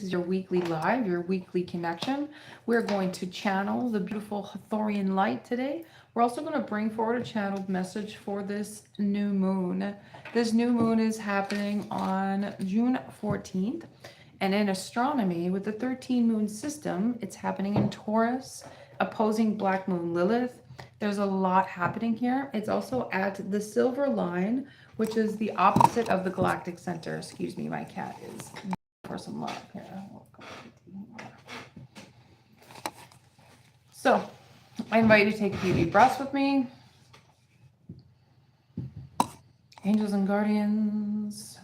is your weekly live, your weekly connection. We're going to channel the beautiful Arcturian light today. We're also going to bring forward a channeled message for this new moon. This new moon is happening on June 14th. And in astronomy, with the 13 moon system, it's happening in Taurus, opposing Black Moon Lilith. There's a lot happening here. It's also at the silver line, which is the opposite of the galactic center. Excuse me, my cat is for some love here. So I invite you to take a few deep breaths with me. Angels and guardians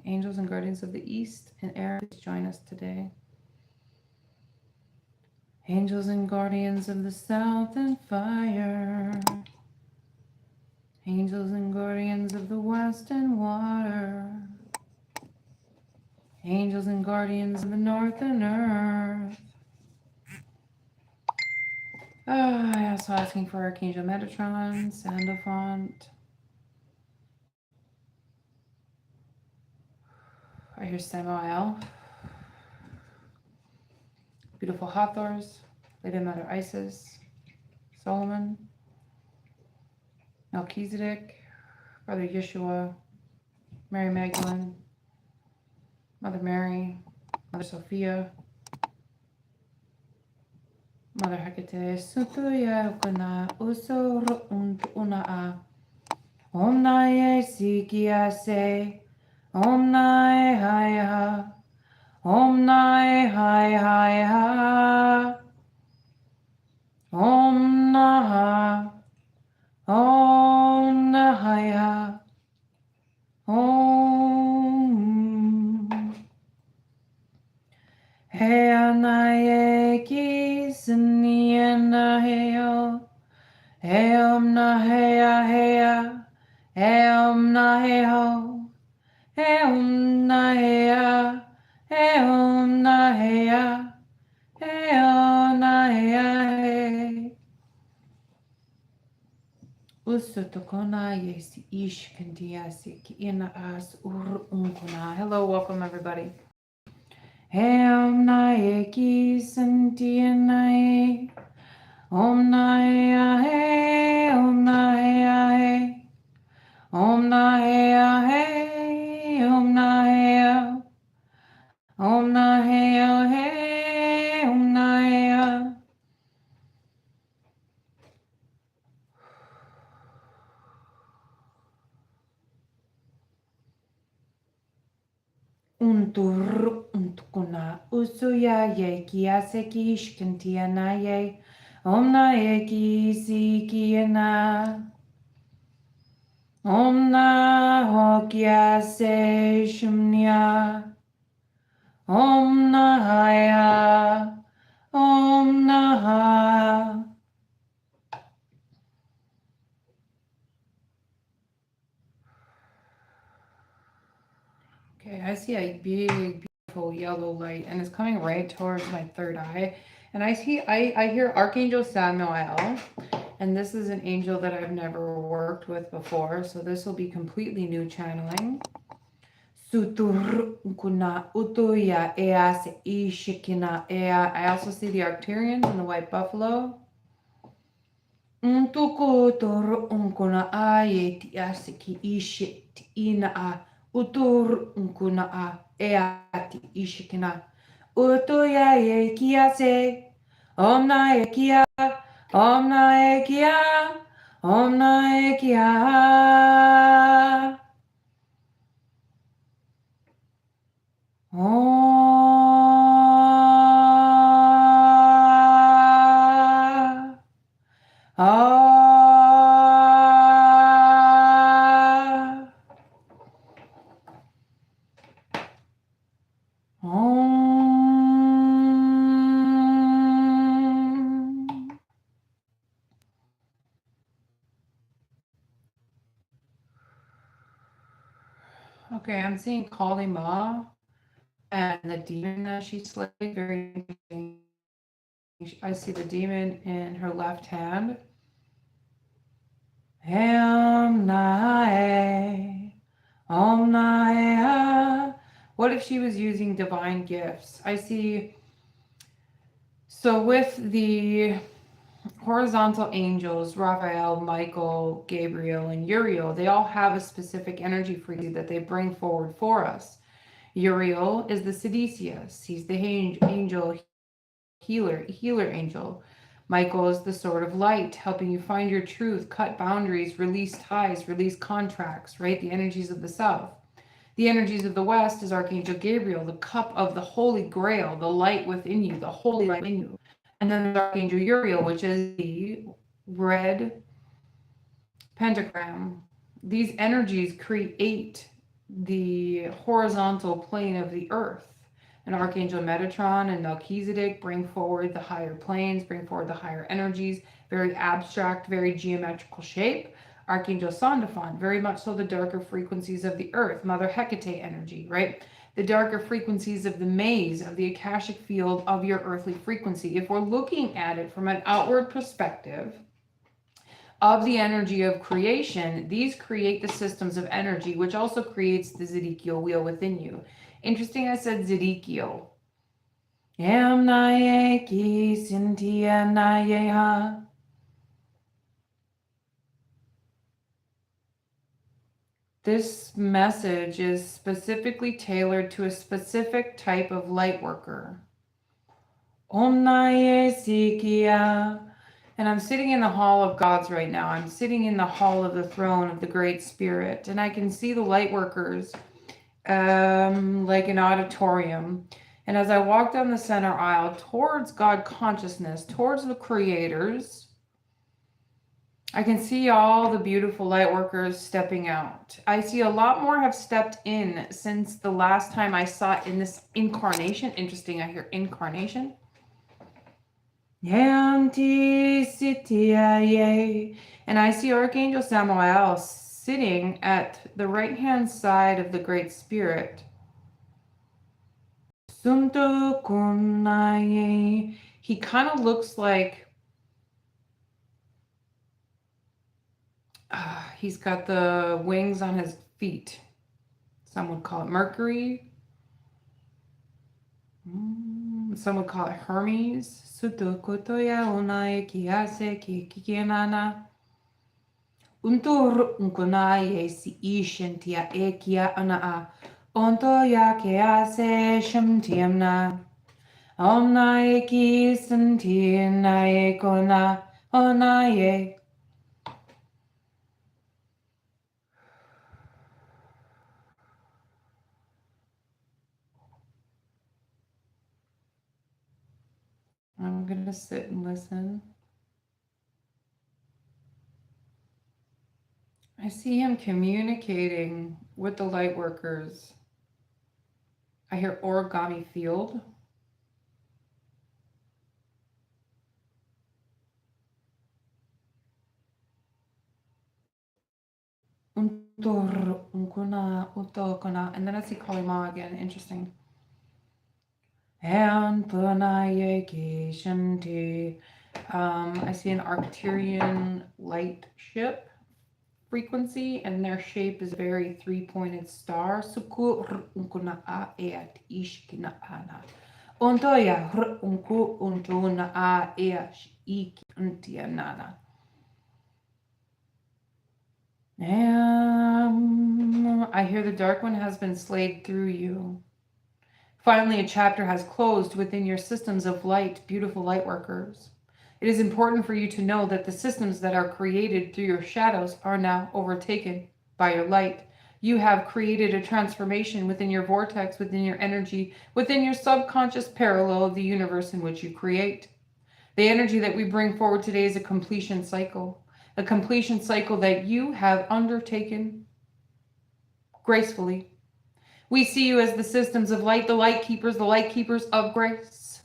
of the East and air, please join us today. Angels and guardians of the South and fire. Angels and guardians of the West and water. Angels and guardians of the North and earth. I also asking for Archangel Metatron, Sandalphont. I hear Samael. Beautiful Hathors, Lady Mother Isis, Solomon, Melchizedek, Brother Yeshua, Mary Magdalene, Mother Mary, Mother Sophia, Mother Hecate, Sutuya Ukana, Usur Unaa, Om Nae Sikiase, Om Nae Haya, Om Nae Haya, Om Naha, Om Nahaya, Om Heanaye Kisniana Heo, Eom Nahea Hea, Eom Naheo, Eom Nahea, Eom Nahea, Eom Nahea. Usutokona yesi ish kandiasi ki ina as ur unkuna. Hello, welcome everybody. Om nae ki santianae. Om nae ahe, Om nae ahe. Om nae ahe, Om nae ahe. Om nae ahe, Om nae ahe. Untur untukuna usuya ye kiase ki ishkantiana ye omna ye ki sikiana omna hokiase shumnia omna haya omna ha. Okay, I see a big, beautiful yellow light, and it's coming right towards my third eye. And I hear Archangel Samuel, and this is an angel that I've never worked with before, so this will be completely new channeling. I also see the Arcturians and the white buffalo. Utur unkuna eati ishikina. Utuya ye kiase. Omna ye kia. Omna ye kia. Omna ye kia. Okay, I'm seeing Kali Ma and the demon that she slayed. Very interesting. I see the demon in her left hand. Om Nae, Om Nae, What if she was using divine gifts? I see. So with the horizontal angels, Raphael, Michael, Gabriel, and Uriel, they all have a specific energy frequency that they bring forward for us. Uriel is the Sidicius. He's the angel healer angel. Michael is the sword of light, helping you find your truth, cut boundaries, release ties, release contracts, right? The energies of the south. The energies of the west is Archangel Gabriel, the cup of the Holy Grail, the light within you, the holy light in you. And then there's Archangel Uriel, which is the red pentagram. These energies create the horizontal plane of the earth. And Archangel Metatron and Melchizedek bring forward the higher planes, bring forward the higher energies, very abstract, very geometrical shape. Archangel Sandalphon, very much so the darker frequencies of the earth, Mother Hecate energy, right? The darker frequencies of the maze, of the Akashic field of your earthly frequency. If we're looking at it from an outward perspective, of the energy of creation, these create the systems of energy, which also creates the Zedekiel wheel within you. Interesting, I said Zedekiel. This message is specifically tailored to a specific type of light worker. And I'm sitting in the hall of gods right now. I'm sitting in the hall of the throne of the Great Spirit. And I can see the light workers like an auditorium. And as I walk down the center aisle towards God consciousness, towards the creators, I can see all the beautiful light workers stepping out. I see a lot more have stepped in since the last time I saw it in this incarnation. Interesting, I hear incarnation. And I see Archangel Samael sitting at the right-hand side of the Great Spirit. He kind of looks like he's got the wings on his feet. Some would call it Mercury. Some would call it Hermes. Untur unkunaye si ishentia ekia anaa. Onto ya kease shamtiamna. Omnae ki santinae kona onaye. I'm going to sit and listen. I see him communicating with the light workers. I hear origami field. Untor, unkuna, utokona. And then I see Kalima again. Interesting. And I see an Arcturian light ship frequency, and their shape is a very three-pointed star. Suku unkuna a eat ishkina ana. Ontoya unku untuna a eash ik untianana. I hear the dark one has been slayed through you. Finally, a chapter has closed within your systems of light, beautiful light workers. It is important for you to know that the systems that are created through your shadows are now overtaken by your light. You have created a transformation within your vortex, within your energy, within your subconscious parallel of the universe in which you create. The energy that we bring forward today is a completion cycle that you have undertaken gracefully. We see you as the systems of light, the light keepers of grace.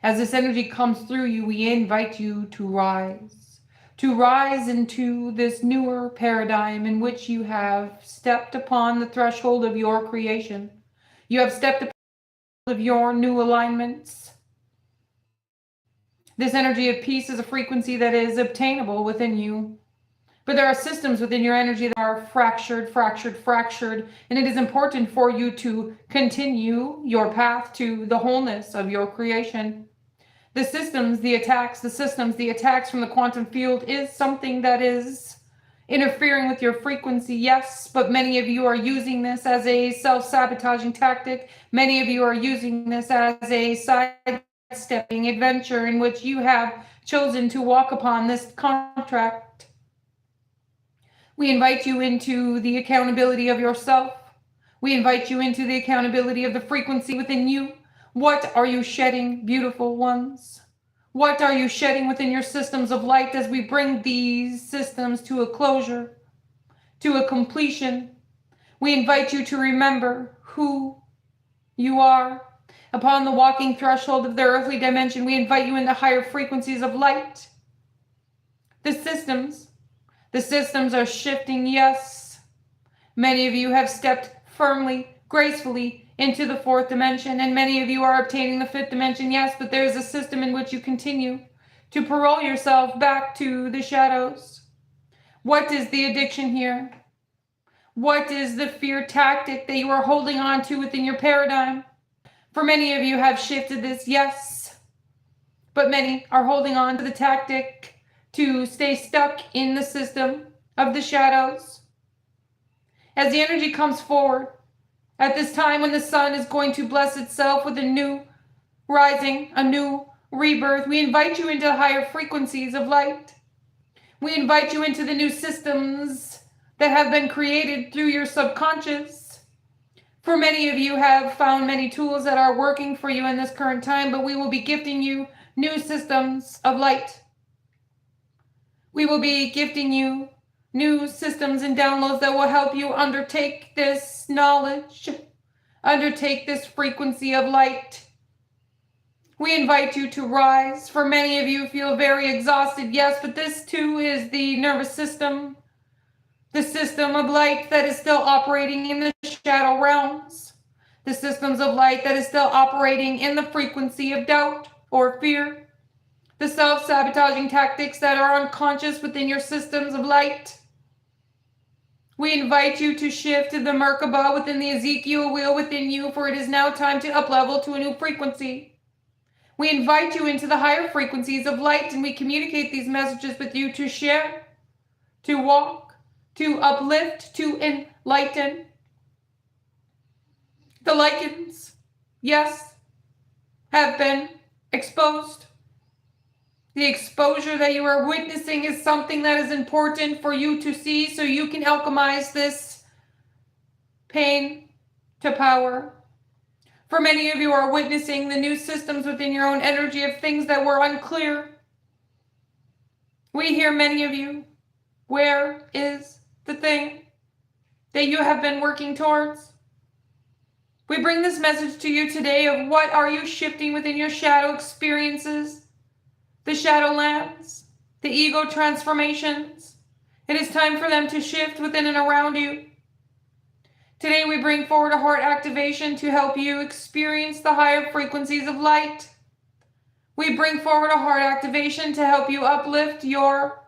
As this energy comes through you, we invite you to rise into this newer paradigm in which you have stepped upon the threshold of your creation. You have stepped upon the threshold of your new alignments. This energy of peace is a frequency that is obtainable within you. But there are systems within your energy that are fractured, and it is important for you to continue your path to the wholeness of your creation. The systems, the attacks from the quantum field is something that is interfering with your frequency, yes, but many of you are using this as a self-sabotaging tactic. Many of you are using this as a sidestepping adventure in which you have chosen to walk upon this contract. We invite you into the accountability of yourself. We invite you into the accountability of the frequency within you. What are you shedding, beautiful ones? What are you shedding within your systems of light as we bring these systems to a closure, to a completion? We invite you to remember who you are. Upon the walking threshold of the earthly dimension, we invite you into higher frequencies of light. The systems are shifting, yes. Many of you have stepped firmly, gracefully into the fourth dimension, and many of you are obtaining the fifth dimension, yes, but there is a system in which you continue to parole yourself back to the shadows. What is the addiction here? What is the fear tactic that you are holding on to within your paradigm? For many of you have shifted this, yes, but many are holding on to the tactic to stay stuck in the system of the shadows. As the energy comes forward, at this time when the sun is going to bless itself with a new rising, a new rebirth, we invite you into higher frequencies of light. We invite you into the new systems that have been created through your subconscious. For many of you have found many tools that are working for you in this current time, but we will be gifting you new systems of light. We will be gifting you new systems and downloads that will help you undertake this knowledge, undertake this frequency of light. We invite you to rise. For many of you feel very exhausted, yes, but this too is the nervous system, the system of light that is still operating in the shadow realms, the systems of light that is still operating in the frequency of doubt or fear. The self-sabotaging tactics that are unconscious within your systems of light. We invite you to shift to the Merkaba within the Ezekiel wheel within you, for it is now time to up-level to a new frequency. We invite you into the higher frequencies of light, and we communicate these messages with you to share, to walk, to uplift, to enlighten. The lichens, yes, have been exposed. The exposure that you are witnessing is something that is important for you to see so you can alchemize this pain to power. For many of you are witnessing the new systems within your own energy of things that were unclear. We hear many of you. Where is the thing that you have been working towards? We bring this message to you today of what are you shifting within your shadow experiences, the shadow lands, the ego transformations. It is time for them to shift within and around you. Today we bring forward a heart activation to help you experience the higher frequencies of light. We bring forward a heart activation to help you uplift your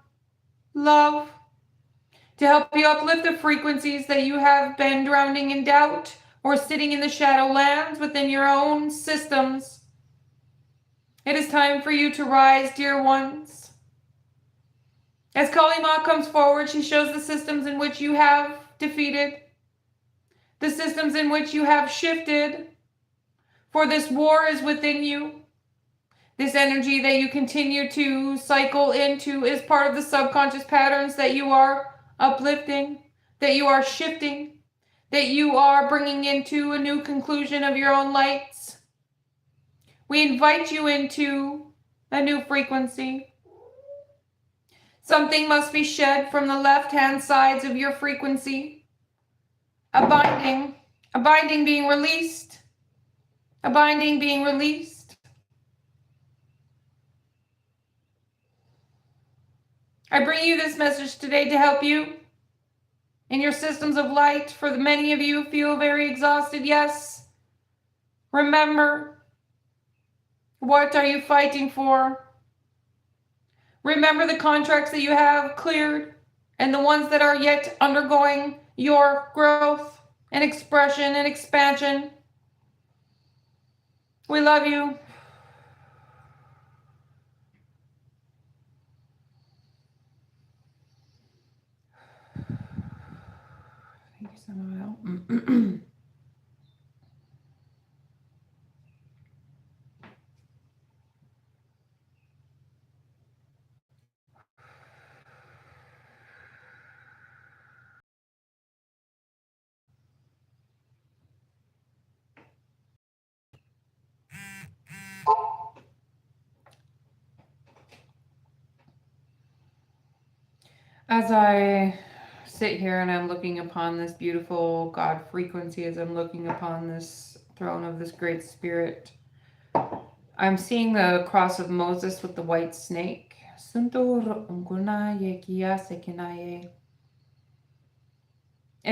love, to help you uplift the frequencies that you have been drowning in doubt or sitting in the shadow lands within your own systems. It is time for you to rise, dear ones. As Kali Ma comes forward, she shows the systems in which you have defeated, the systems in which you have shifted, for this war is within you. This energy that you continue to cycle into is part of the subconscious patterns that you are uplifting, that you are shifting, that you are bringing into a new conclusion of your own lights. We invite you into a new frequency. Something must be shed from the left-hand sides of your frequency. A binding being released, a binding being released. I bring you this message today to help you in your systems of light. For the many of you feel very exhausted, yes. Remember, what are you fighting for? Remember the contracts that you have cleared and the ones that are yet undergoing your growth and expression and expansion. We love you. Thank you, Samuel. As I sit here and I'm looking upon this beautiful God frequency, as I'm looking upon this throne of this great spirit, I'm seeing the cross of Moses with the white snake. And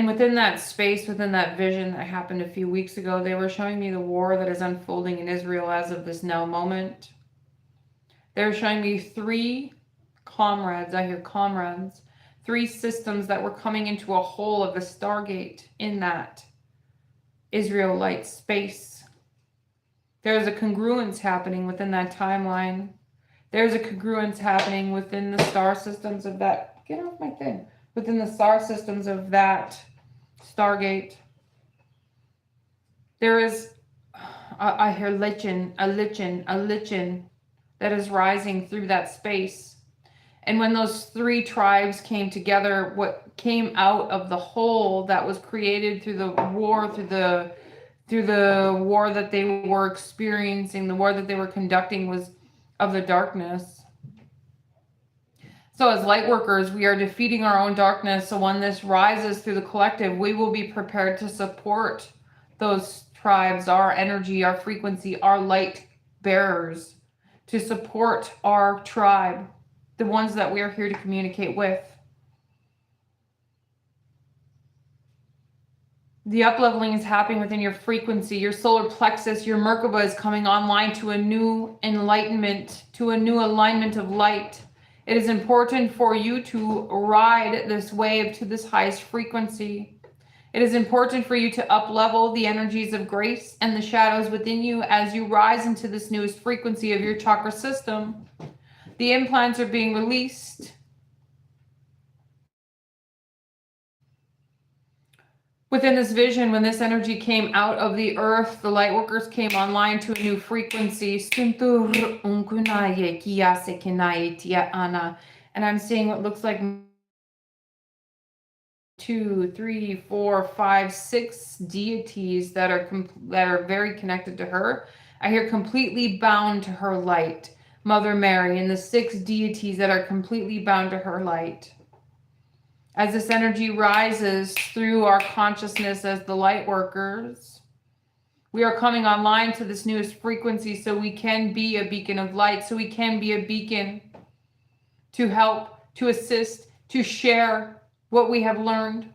within that space, within that vision that happened a few weeks ago, they were showing me the war that is unfolding in Israel as of this now moment. They're showing me three comrades, I hear comrades, three systems that were coming into a whole of the Stargate in that Israelite space. There's a congruence happening within that timeline. There's a congruence happening within the star systems of that, get off my thing, within the star systems of that Stargate. There is, I hear a lichen that is rising through that space. And when those three tribes came together, what came out of the whole that was created through the war, through the war that they were experiencing, the war that they were conducting, was of the darkness. So as light workers, we are defeating our own darkness. So when this rises through the collective, we will be prepared to support those tribes, our energy, our frequency, our light bearers, to support our tribe, the ones that we are here to communicate with. The upleveling is happening within your frequency. Your solar plexus, your Merkaba is coming online to a new enlightenment, to a new alignment of light. It is important for you to ride this wave to this highest frequency. It is important for you to uplevel the energies of grace and the shadows within you as you rise into this newest frequency of your chakra system. The implants are being released. Within this vision, when this energy came out of the earth, the light workers came online to a new frequency. And I'm seeing what looks like 2, 3, 4, 5, 6 deities that are very connected to her. I hear completely bound to her light. Mother Mary and the 6 deities that are completely bound to her light. As this energy rises through our consciousness as the light workers, we are coming online to this newest frequency so we can be a beacon of light, so we can be a beacon to help, to assist, to share what we have learned.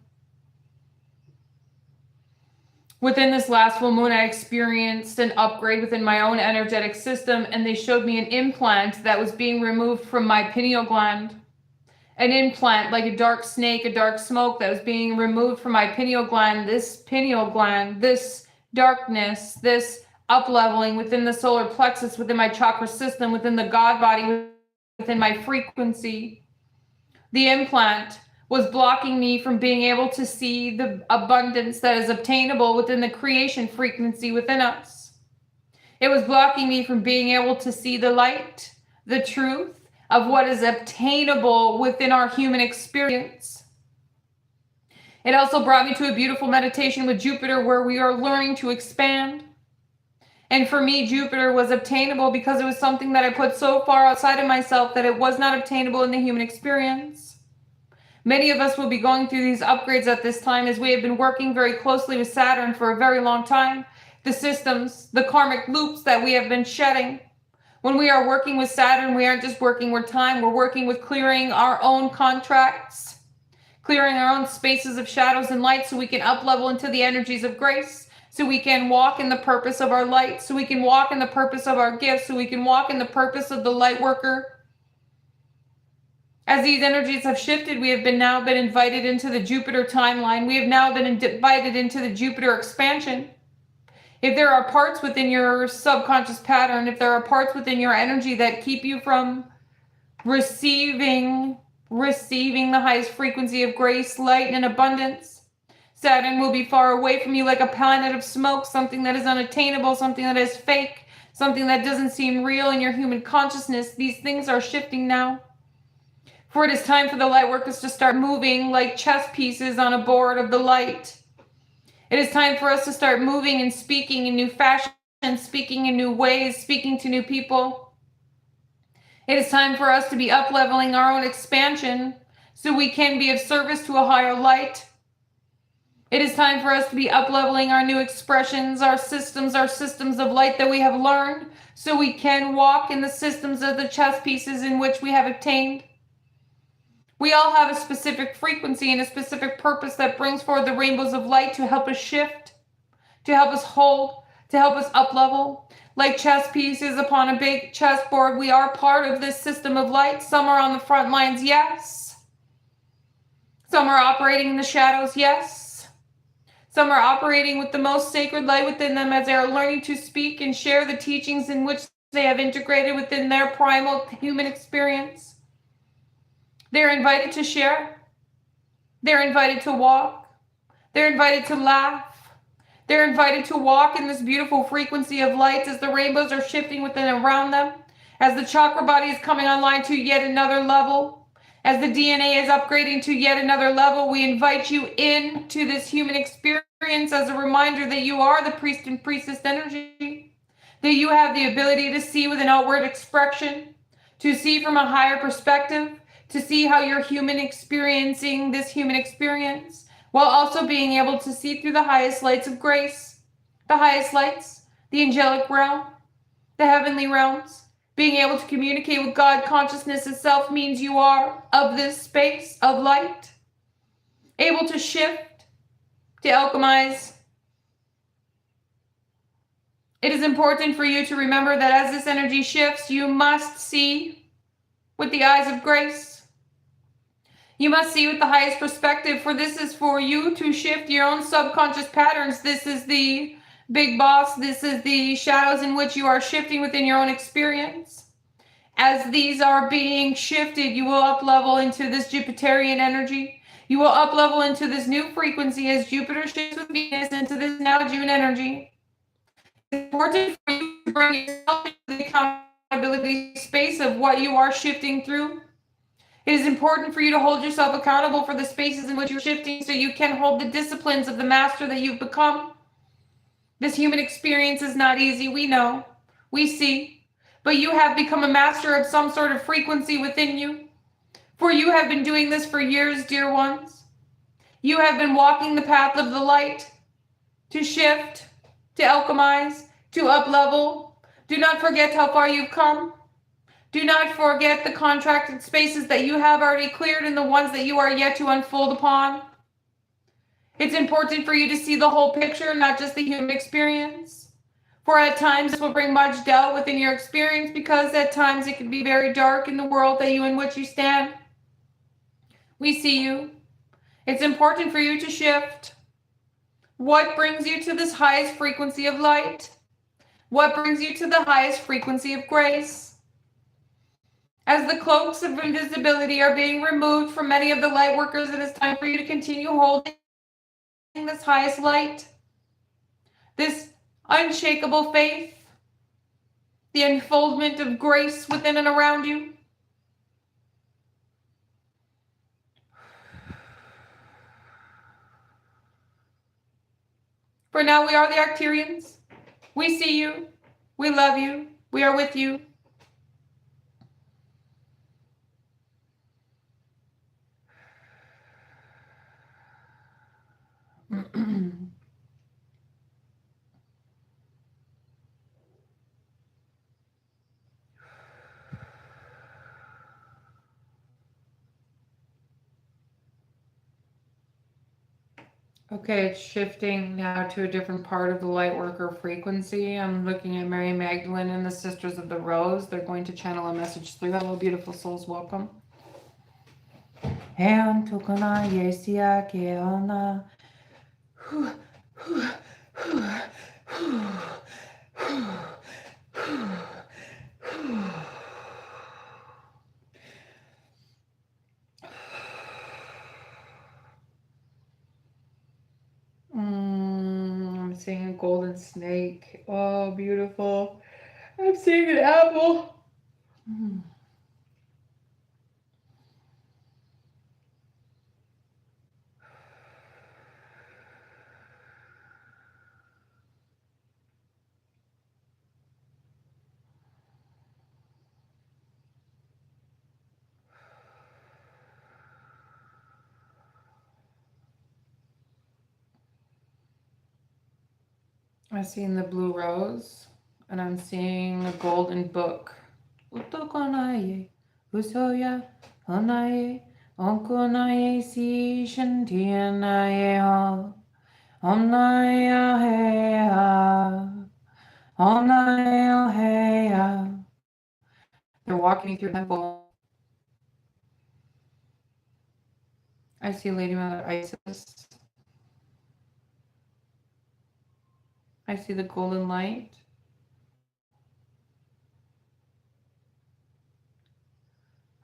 Within this last full moon, I experienced an upgrade within my own energetic system, and they showed me an implant that was being removed from my pineal gland. An implant like a dark snake, a dark smoke that was being removed from my pineal gland. This pineal gland, this darkness, this up-leveling within the solar plexus, within my chakra system, within the God body, within my frequency. The implant was blocking me from being able to see the abundance that is obtainable within the creation frequency within us. It was blocking me from being able to see the light, the truth of what is obtainable within our human experience. It also brought me to a beautiful meditation with Jupiter where we are learning to expand. And for me, Jupiter was obtainable because it was something that I put so far outside of myself that it was not obtainable in the human experience. Many of us will be going through these upgrades at this time as we have been working very closely with Saturn for a very long time. The systems, the karmic loops that we have been shedding. When we are working with Saturn, we aren't just working with time, we're working with clearing our own contracts, clearing our own spaces of shadows and light so we can up-level into the energies of grace, so we can walk in the purpose of our light, so we can walk in the purpose of our gifts, so we can walk in the purpose of the light worker. As these energies have shifted, we have now been invited into the Jupiter timeline. We have now been invited into the Jupiter expansion. If there are parts within your subconscious pattern, if there are parts within your energy that keep you from receiving the highest frequency of grace, light, and abundance, Saturn will be far away from you like a planet of smoke, something that is unattainable, something that is fake, something that doesn't seem real in your human consciousness. These things are shifting now. For it is time for the light workers to start moving like chess pieces on a board of the light. It is time for us to start moving and speaking in new fashions, speaking in new ways, speaking to new people. It is time for us to be up-leveling our own expansion so we can be of service to a higher light. It is time for us to be up-leveling our new expressions, our systems of light that we have learned, so we can walk in the systems of the chess pieces in which we have obtained. We all have a specific frequency and a specific purpose that brings forward the rainbows of light to help us shift, to help us hold, to help us up-level. Like chess pieces upon a big chessboard, we are part of this system of light. Some are on the front lines, yes. Some are operating in the shadows, yes. Some are operating with the most sacred light within them as they are learning to speak and share the teachings in which they have integrated within their primal human experience. They're invited to share. They're invited to walk. They're invited to laugh. They're invited to walk in this beautiful frequency of light as the rainbows are shifting within and around them, as the chakra body is coming online to yet another level, as the DNA is upgrading to yet another level. We invite you into this human experience as a reminder that you are the priest and priestess energy, that you have the ability to see with an outward expression, to see from a higher perspective, to see how you're experiencing this human experience, while also being able to see through the highest lights of grace, the highest lights, the angelic realm, the heavenly realms. Being able to communicate with God consciousness itself means you are of this space of light, able to shift, to alchemize. It is important for you to remember that as this energy shifts, you must see with the eyes of grace. You must see with the highest perspective, for this is for you to shift your own subconscious patterns. This is the big boss. This is the shadows in which you are shifting within your own experience. As these are being shifted, you will up-level into this Jupiterian energy. You will up-level into this new frequency as Jupiter shifts with Venus into this now June energy. It's important for you to bring yourself into the accountability space of what you are shifting through. It is important for you to hold yourself accountable for the spaces in which you're shifting so you can hold the disciplines of the master that you've become. This human experience is not easy, we know, we see, but you have become a master of some sort of frequency within you. For you have been doing this for years, dear ones. You have been walking the path of the light to shift, to alchemize, to up-level. Do not forget how far you've come. Do not forget the contracted spaces that you have already cleared and the ones that you are yet to unfold upon. It's important for you to see the whole picture, not just the human experience. For at times this will bring much doubt within your experience because at times it can be very dark in the world in which you stand. We see you. It's important for you to shift. What brings you to this highest frequency of light? What brings you to the highest frequency of grace? As the cloaks of invisibility are being removed from many of the light workers, it is time for you to continue holding this highest light, this unshakable faith, the unfoldment of grace within and around you. For now, we are the Arcturians. We see you. We love you. We are with you. Okay, it's shifting now to a different part of the Lightworker frequency. I'm looking at Mary Magdalene and the Sisters of the Rose. They're going to channel a message through. Hello, beautiful souls. Welcome. And tokana yesia keana. I'm seeing a golden snake. Oh, beautiful. I'm seeing an apple. I'm seeing the blue rose, and I'm seeing a golden book. Utokonaye, usoya, onaye, onkonaye si shantianaye ha, onaya heya, onaya heya. They're walking through the temple. I see Lady Mother Isis. I see the golden light.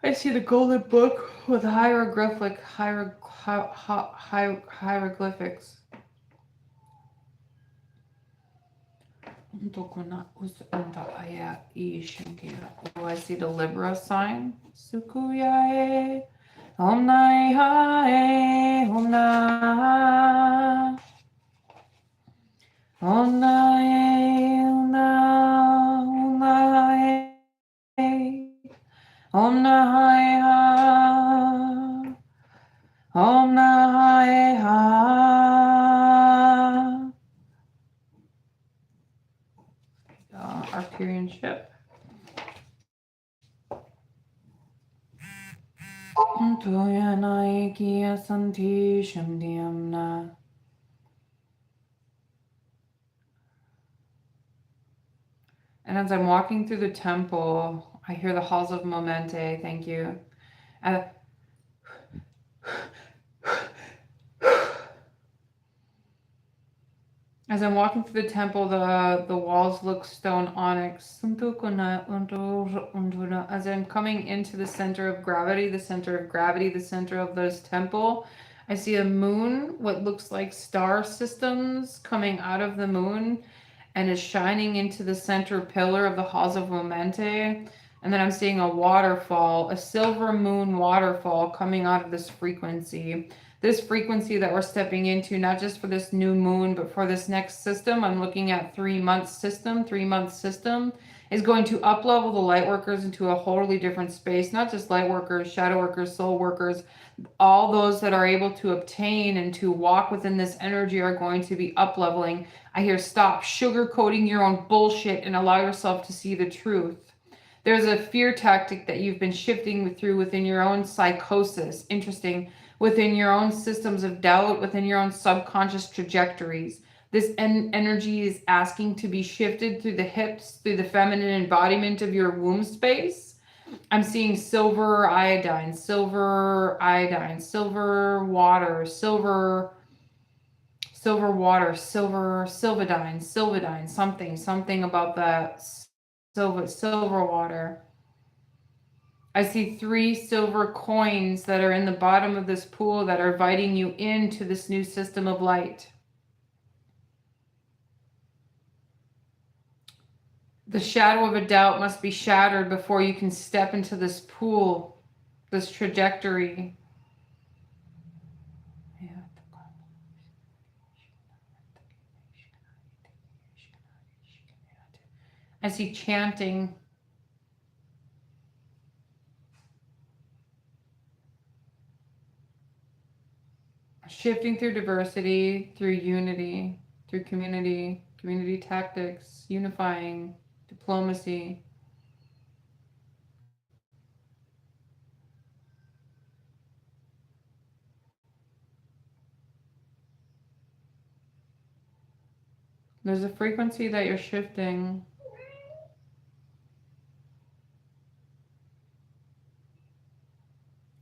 I see the golden book with hieroglyphics. Oh, I see the Libra sign. Sukuyae. Om Nai Hae. Om Na. Om Nai. Om Na. Om Nai. Om Nai Ha. Om Nai Ha. Arcturian ship. And as I'm walking through the temple, I hear the halls of Momente. Thank you. As I'm walking through the temple, the walls look stone onyx. As I'm coming into the center of gravity, the center of this temple, I see a moon, what looks like star systems coming out of the moon and is shining into the center pillar of the halls of Momente. And then I'm seeing a waterfall, a silver moon waterfall coming out of this frequency. This frequency that we're stepping into, not just for this new moon, but for this next system. I'm looking at 3-month system. 3-month system is going to up-level the light workers into a totally different space. Not just light workers, shadow workers, soul workers. All those that are able to obtain and to walk within this energy are going to be up-leveling. I hear stop sugarcoating your own bullshit and allow yourself to see the truth. There's a fear tactic that you've been shifting through within your own psychosis. Interesting. Within your own systems of doubt, within your own subconscious trajectories. This energy is asking to be shifted through the hips, through the feminine embodiment of your womb space. I'm seeing silver iodine, silver water, silver water, sylvidine, something about that silver water. I see 3 silver coins that are in the bottom of this pool that are inviting you into this new system of light. The shadow of a doubt must be shattered before you can step into this pool, this trajectory. I see chanting. Shifting through diversity, through unity, through community tactics, unifying, diplomacy. There's a frequency that you're shifting.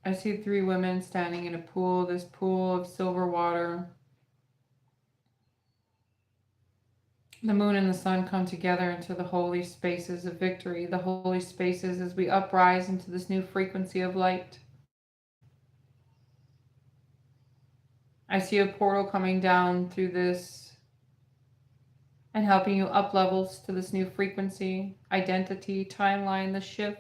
I see 3 women standing in a pool, this pool of silver water. The moon and the sun come together into the holy spaces of victory, the holy spaces as we uprise into this new frequency of light. I see a portal coming down through this and helping you up levels to this new frequency, identity, timeline, the shift.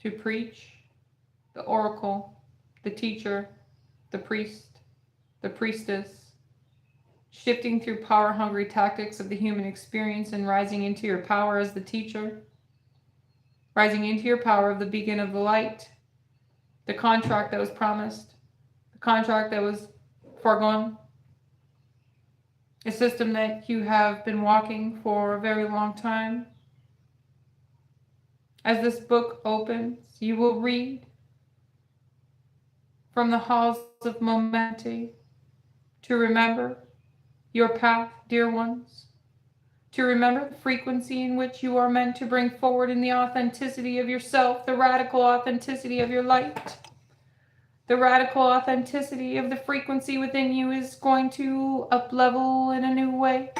To preach, the oracle, the teacher, the priest, the priestess, shifting through power-hungry tactics of the human experience and rising into your power as the teacher, rising into your power of the beacon of the light, the contract that was promised, the contract that was foregone, a system that you have been walking for a very long time. As this book opens, you will read from the halls of momentum to remember your path, dear ones, to remember the frequency in which you are meant to bring forward in the authenticity of yourself, the radical authenticity of your light. The radical authenticity of the frequency within you is going to up level in a new way.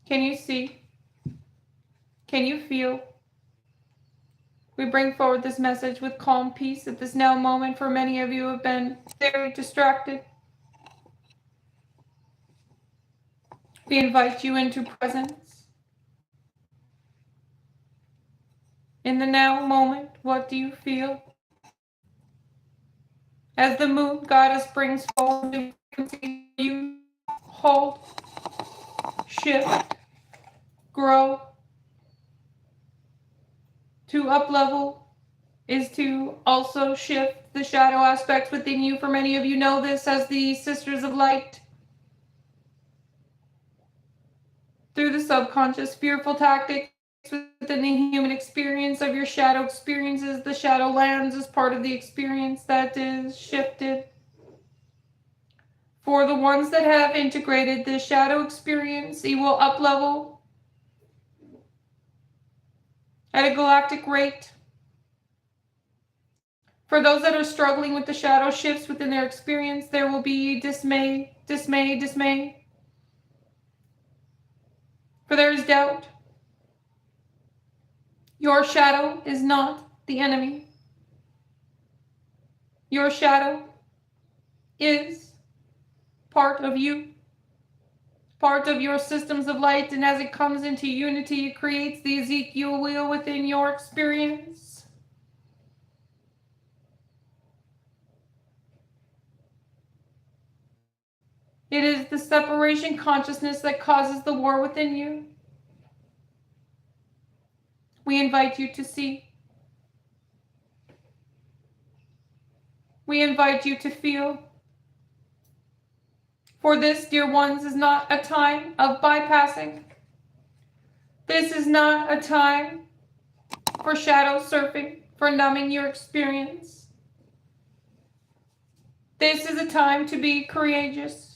Can you see? Can you feel? We bring forward this message with calm peace at this now moment, for many of you have been very distracted. We invite you into presence. In the now moment, what do you feel? As the moon goddess brings forward, you hold, shift, grow. To up level is to also shift the shadow aspects within you. For many of you know this as the Sisters of Light. Through the subconscious, fearful tactics within the human experience of your shadow experiences, the shadow lands as part of the experience that is shifted. For the ones that have integrated the shadow experience, it will up level at a galactic rate. For those that are struggling with the shadow shifts within their experience, there will be dismay, dismay, dismay. For there is doubt. Your shadow is not the enemy. Your shadow is part of you, part of your systems of light, and as it comes into unity, it creates the Ezekiel wheel within your experience. It is the separation consciousness that causes the war within you. We invite you to see. We invite you to feel. For this, dear ones, is not a time of bypassing. This is not a time for shadow surfing, for numbing your experience. This is a time to be courageous.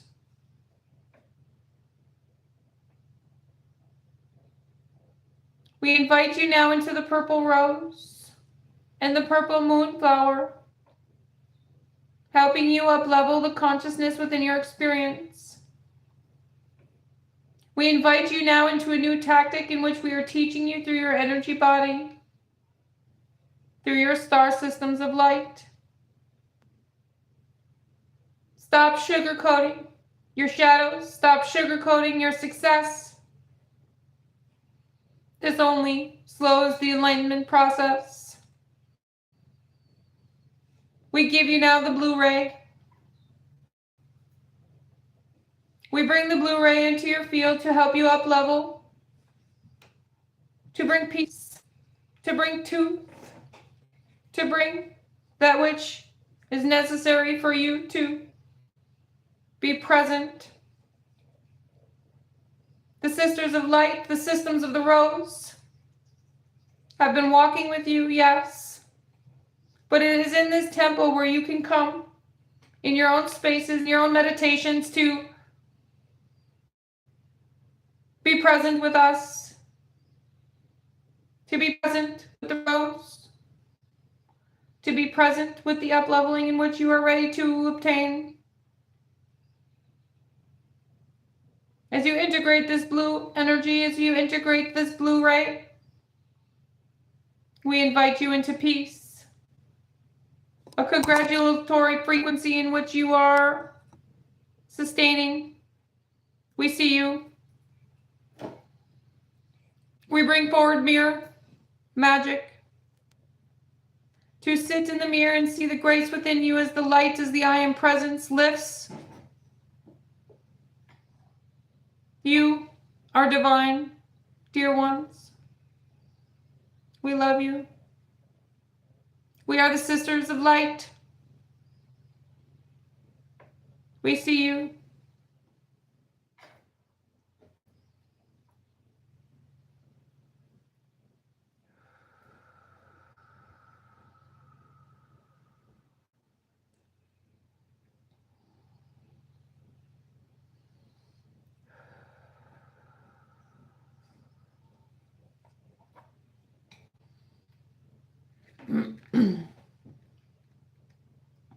We invite you now into the purple rose and the purple moonflower, helping you up-level the consciousness within your experience. We invite you now into a new tactic in which we are teaching you through your energy body, through your star systems of light. Stop sugarcoating your shadows. Stop sugarcoating your success. This only slows the enlightenment process. We give you now the blue ray. We bring the blue ray into your field to help you up level, to bring peace, to bring truth, to bring that which is necessary for you to be present. The Sisters of Light, the systems of the rose, have been walking with you, yes. But it is in this temple where you can come in your own spaces, in your own meditations, to be present with us. to be present with the rose, to be present with the up-leveling in which you are ready to obtain. As you integrate this blue energy, as you integrate this blue ray, we invite you into peace, a congratulatory frequency in which you are sustaining. We see you. We bring forward mirror, magic, to sit in the mirror and see the grace within you as the light, as the I am presence lifts. You are divine, dear ones. We love you. We are the sisters of light. We see you.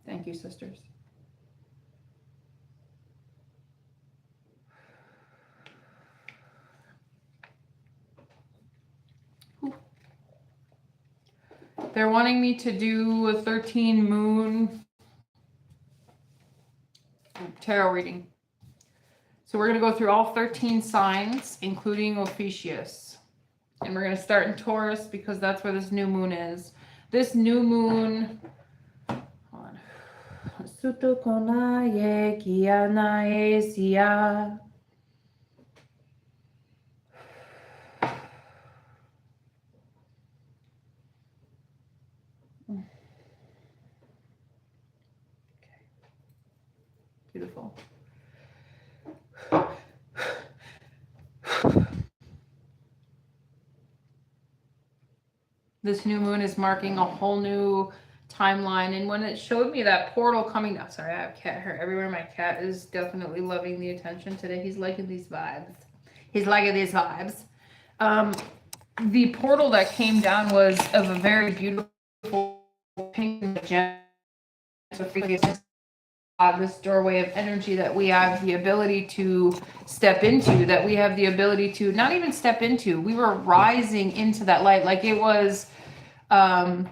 Thank you, sisters. They're wanting me to do a 13 moon tarot reading. So we're going to go through all 13 signs, including Ophiuchus. And we're going to start in Taurus because that's where this new moon is. This new moon... Beautiful. This new moon is marking a whole new timeline. And when it showed me that portal coming down, sorry, I have cat hair everywhere. My cat is definitely loving the attention today. He's liking these vibes. He's liking these vibes. The portal that came down was of a very beautiful pink magenta. This doorway of energy that we have the ability to step into, that we have the ability to not even step into. We were rising into that light like it was a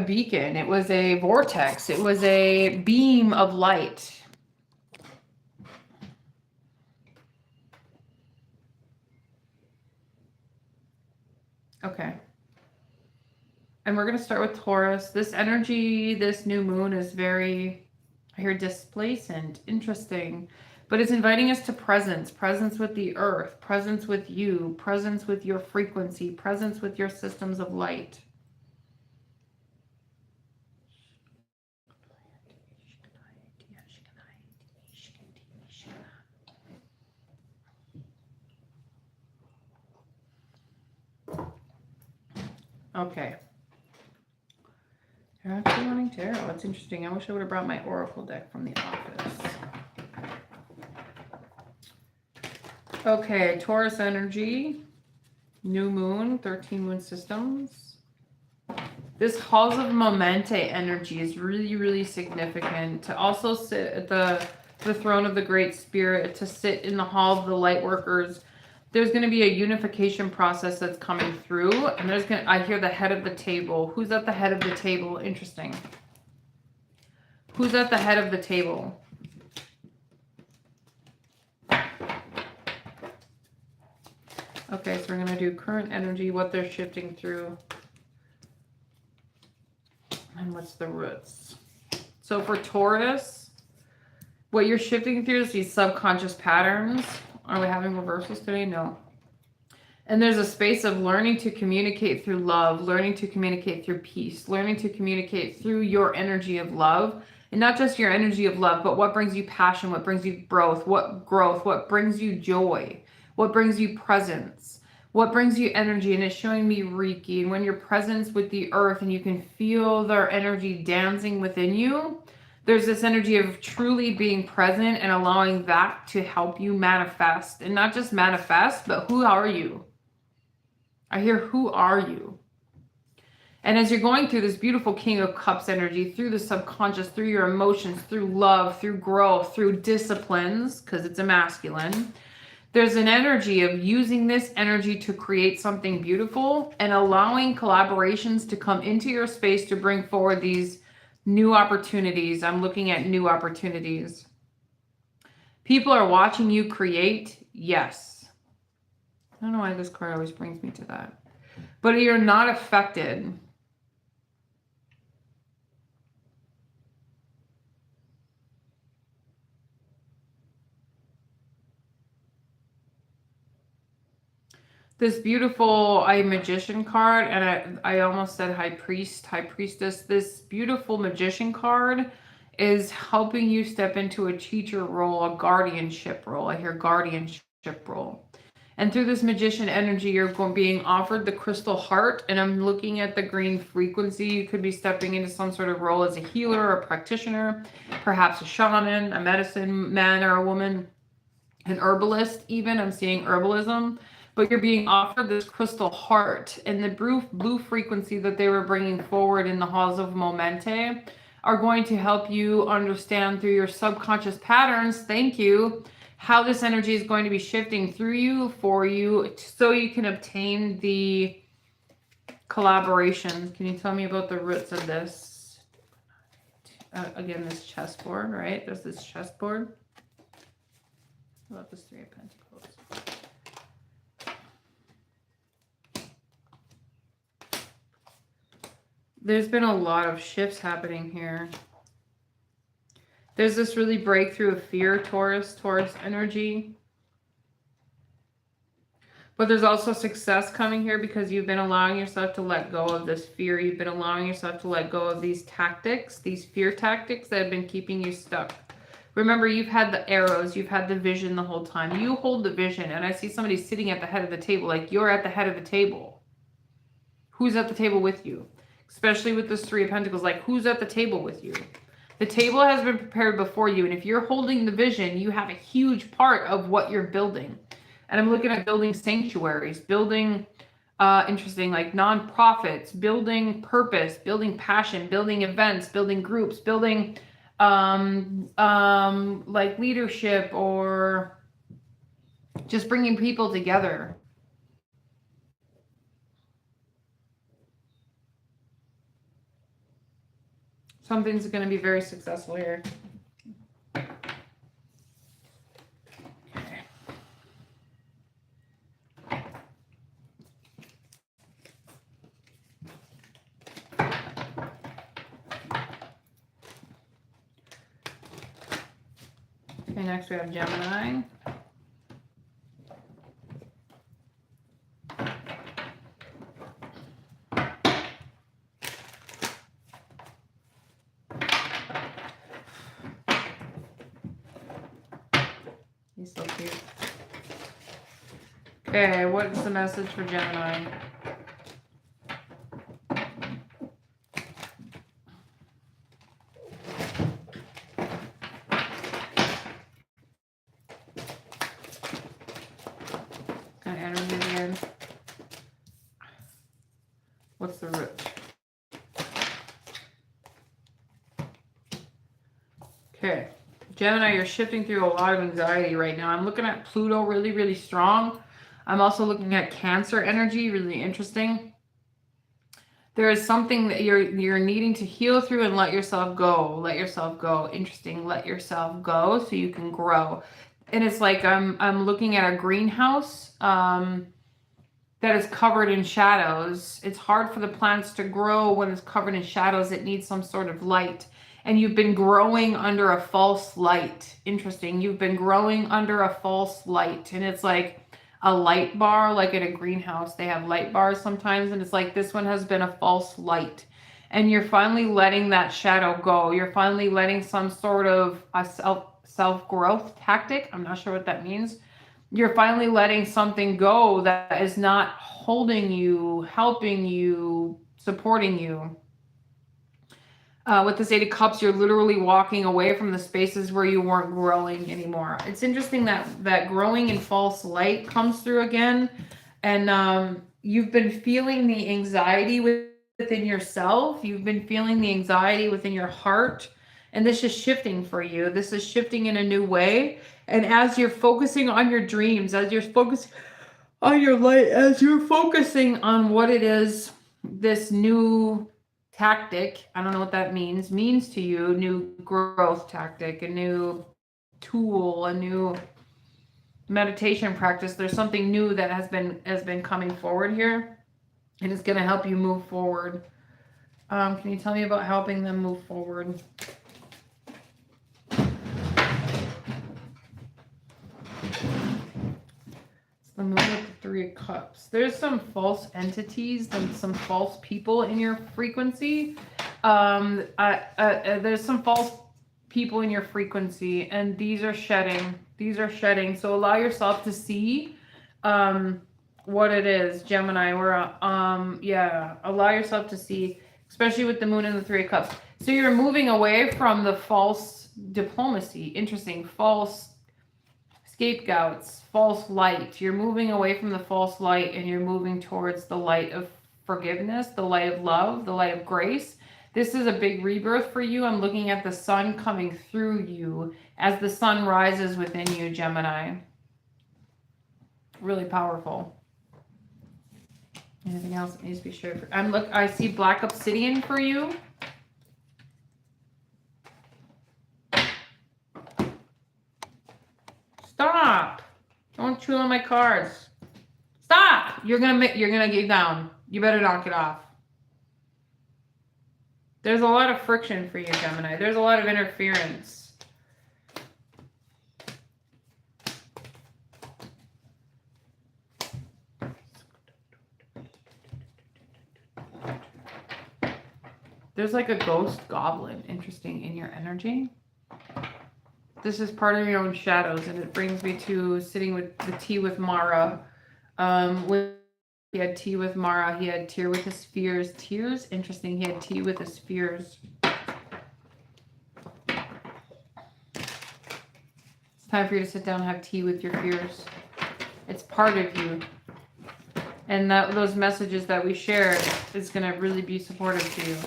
beacon. It was a vortex. It was a beam of light. Okay. And we're going to start with Taurus. This energy, this new moon is very, I hear displacent, interesting. But it's inviting us to presence. Presence with the earth. Presence with you. Presence with your frequency. Presence with your systems of light. Okay. You're actually wanting tarot. That's interesting. I wish I would have brought my oracle deck from the office. Okay, Taurus energy, new moon, 13 moon systems. This halls of momente energy is really, really significant. To also sit at the throne of the Great Spirit, to sit in the hall of the light workers. There's going to be a unification process that's coming through, and I hear the head of the table. Who's at the head of the table? Interesting. Who's at the head of the table? Okay, so we're going to do current energy, what they're shifting through, and what's the roots. So for Taurus, what you're shifting through is these subconscious patterns. Are we having reversals today? No. And there's a space of learning to communicate through love, learning to communicate through peace, learning to communicate through your energy of love. And not just your energy of love, but what brings you passion, what brings you growth, what brings you joy, what brings you presence, what brings you energy. And it's showing me Reiki. And when you're present with the earth and you can feel their energy dancing within you, there's this energy of truly being present and allowing that to help you manifest. And not just manifest, but who are you? I hear, who are you? And as you're going through this beautiful King of Cups energy, through the subconscious, through your emotions, through love, through growth, through disciplines, because it's a masculine, there's an energy of using this energy to create something beautiful and allowing collaborations to come into your space to bring forward these new opportunities. I'm looking at new opportunities. People are watching you create. Yes. I don't know why this card always brings me to that. But you're not affected. This beautiful magician card, and I almost said high priest, high priestess. This beautiful magician card is helping you step into a teacher role, a guardianship role. I hear guardianship role. And through this magician energy, you're being offered the crystal heart, and I'm looking at the green frequency. You could be stepping into some sort of role as a healer or a practitioner, perhaps a shaman, a medicine man or a woman, an herbalist even. I'm seeing herbalism. But you're being offered this crystal heart, and the blue frequency that they were bringing forward in the halls of Momente are going to help you understand through your subconscious patterns, thank you, how this energy is going to be shifting through you, for you, so you can obtain the collaboration. Can you tell me about the roots of this? Again, this chessboard, right? There's this chessboard. What about this Three of Pentacles? There's been a lot of shifts happening here. There's this really breakthrough of fear, Taurus energy. But there's also success coming here because you've been allowing yourself to let go of this fear. You've been allowing yourself to let go of these tactics, these fear tactics that have been keeping you stuck. Remember, you've had the arrows, you've had the vision the whole time. You hold the vision, and I see somebody sitting at the head of the table, like you're at the head of the table. Who's at the table with you? Especially with this Three of Pentacles, like who's at the table with you? The table has been prepared before you, and if you're holding the vision, you have a huge part of what you're building. And I'm looking at building sanctuaries, building, interesting, like nonprofits, building purpose, building passion, building events, building groups, building like leadership, or just bringing people together. Something's going to be very successful here. Okay. Okay, next we have Gemini. He's so cute. Okay, what is the message for Gemini? Kind of energy again. What's the root? Okay. Gemini, you're shifting through a lot of anxiety right now. I'm looking at Pluto really, really strong. I'm also looking at Cancer energy, really interesting. There is something that you're needing to heal through and let yourself go. Let yourself go. Interesting. Let yourself go so you can grow. And it's like I'm looking at a greenhouse that is covered in shadows. It's hard for the plants to grow when it's covered in shadows. It needs some sort of light. And you've been growing under a false light. Interesting. You've been growing under a false light. And it's like a light bar, like in a greenhouse. They have light bars sometimes. And it's like this one has been a false light. And you're finally letting that shadow go. You're finally letting some sort of a self-growth tactic. I'm not sure what that means. You're finally letting something go that is not holding you, helping you, supporting you. With this Eight of Cups, you're literally walking away from the spaces where you weren't growing anymore. It's interesting that growing in false light comes through again. And you've been feeling the anxiety within yourself. You've been feeling the anxiety within your heart. And this is shifting for you. This is shifting in a new way. And as you're focusing on your dreams, as you're focusing on your light, as you're focusing on what it is, this new tactic, I don't know what that means to you, new growth tactic, a new tool, a new meditation practice. There's something new that has been coming forward here, and it's going to help you move forward. Can you tell me about helping them move forward? The moon with the 3 of Cups. There's some false entities and some false people in your frequency. There's some false people in your frequency, and these are shedding. These are shedding. So allow yourself to see what it is, Gemini. Allow yourself to see, especially with the moon and the 3 of Cups. So you're moving away from the false diplomacy. Interesting. False scapegoats, false light. You're moving away from the false light and you're moving towards the light of forgiveness, the light of love, the light of grace. This is a big rebirth for you. I'm looking at the sun coming through you as the sun rises within you, Gemini. Really powerful. Anything else that needs to be shared? I see black obsidian for you. Stop! Don't chew on my cards. Stop! You're gonna get down. You better knock it off. There's a lot of friction for you, Gemini. There's a lot of interference. There's like a ghost goblin, interesting, in your energy. This is part of your own shadows, and it brings me to sitting with the tea with Mara. He had tea with Mara. He had tea with his fears. Tears? Interesting. He had tea with his fears. It's time for you to sit down and have tea with your fears. It's part of you. And those messages that we shared is going to really be supportive to you.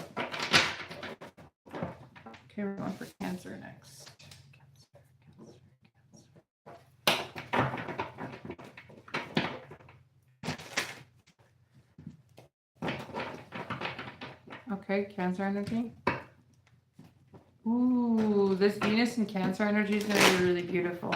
Okay, we're going for Cancer next. Okay, Cancer energy. Ooh, this Venus and Cancer energy is going to be really beautiful.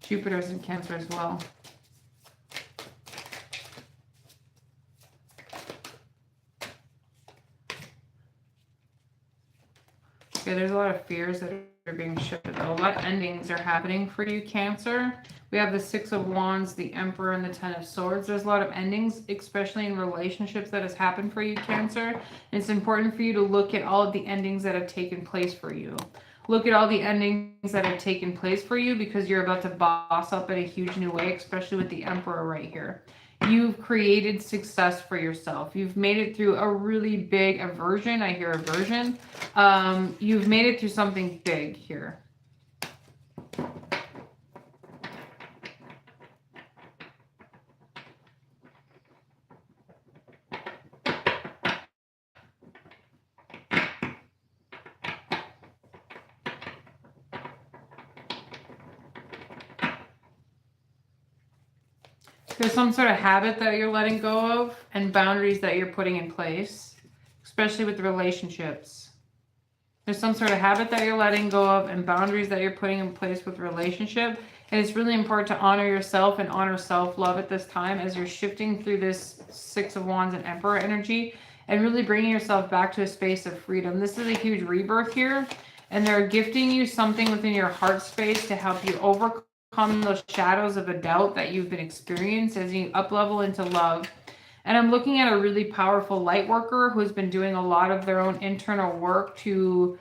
Jupiter's in Cancer as well. Okay, there's a lot of fears that are being shifted. A lot of endings are happening for you, Cancer. We have the 6 of Wands, the Emperor, and the 10 of Swords. There's a lot of endings, especially in relationships, that has happened for you, Cancer. And it's important for you to look at all of the endings that have taken place for you. Look at all the endings that have taken place for you, because you're about to boss up in a huge new way, especially with the Emperor right here. You've created success for yourself. You've made it through a really big aversion. I hear aversion. You've made it through something big here. There's some sort of habit that you're letting go of and boundaries that you're putting in place, especially with relationships. There's some sort of habit that you're letting go of and boundaries that you're putting in place with relationship. And it's really important to honor yourself and honor self-love at this time as you're shifting through this 6 of Wands and Emperor energy and really bringing yourself back to a space of freedom. This is a huge rebirth here, and they're gifting you something within your heart space to help you overcome those shadows of a doubt that you've been experiencing as you up level into love. And I'm looking at a really powerful light worker who's been doing a lot of their own internal work to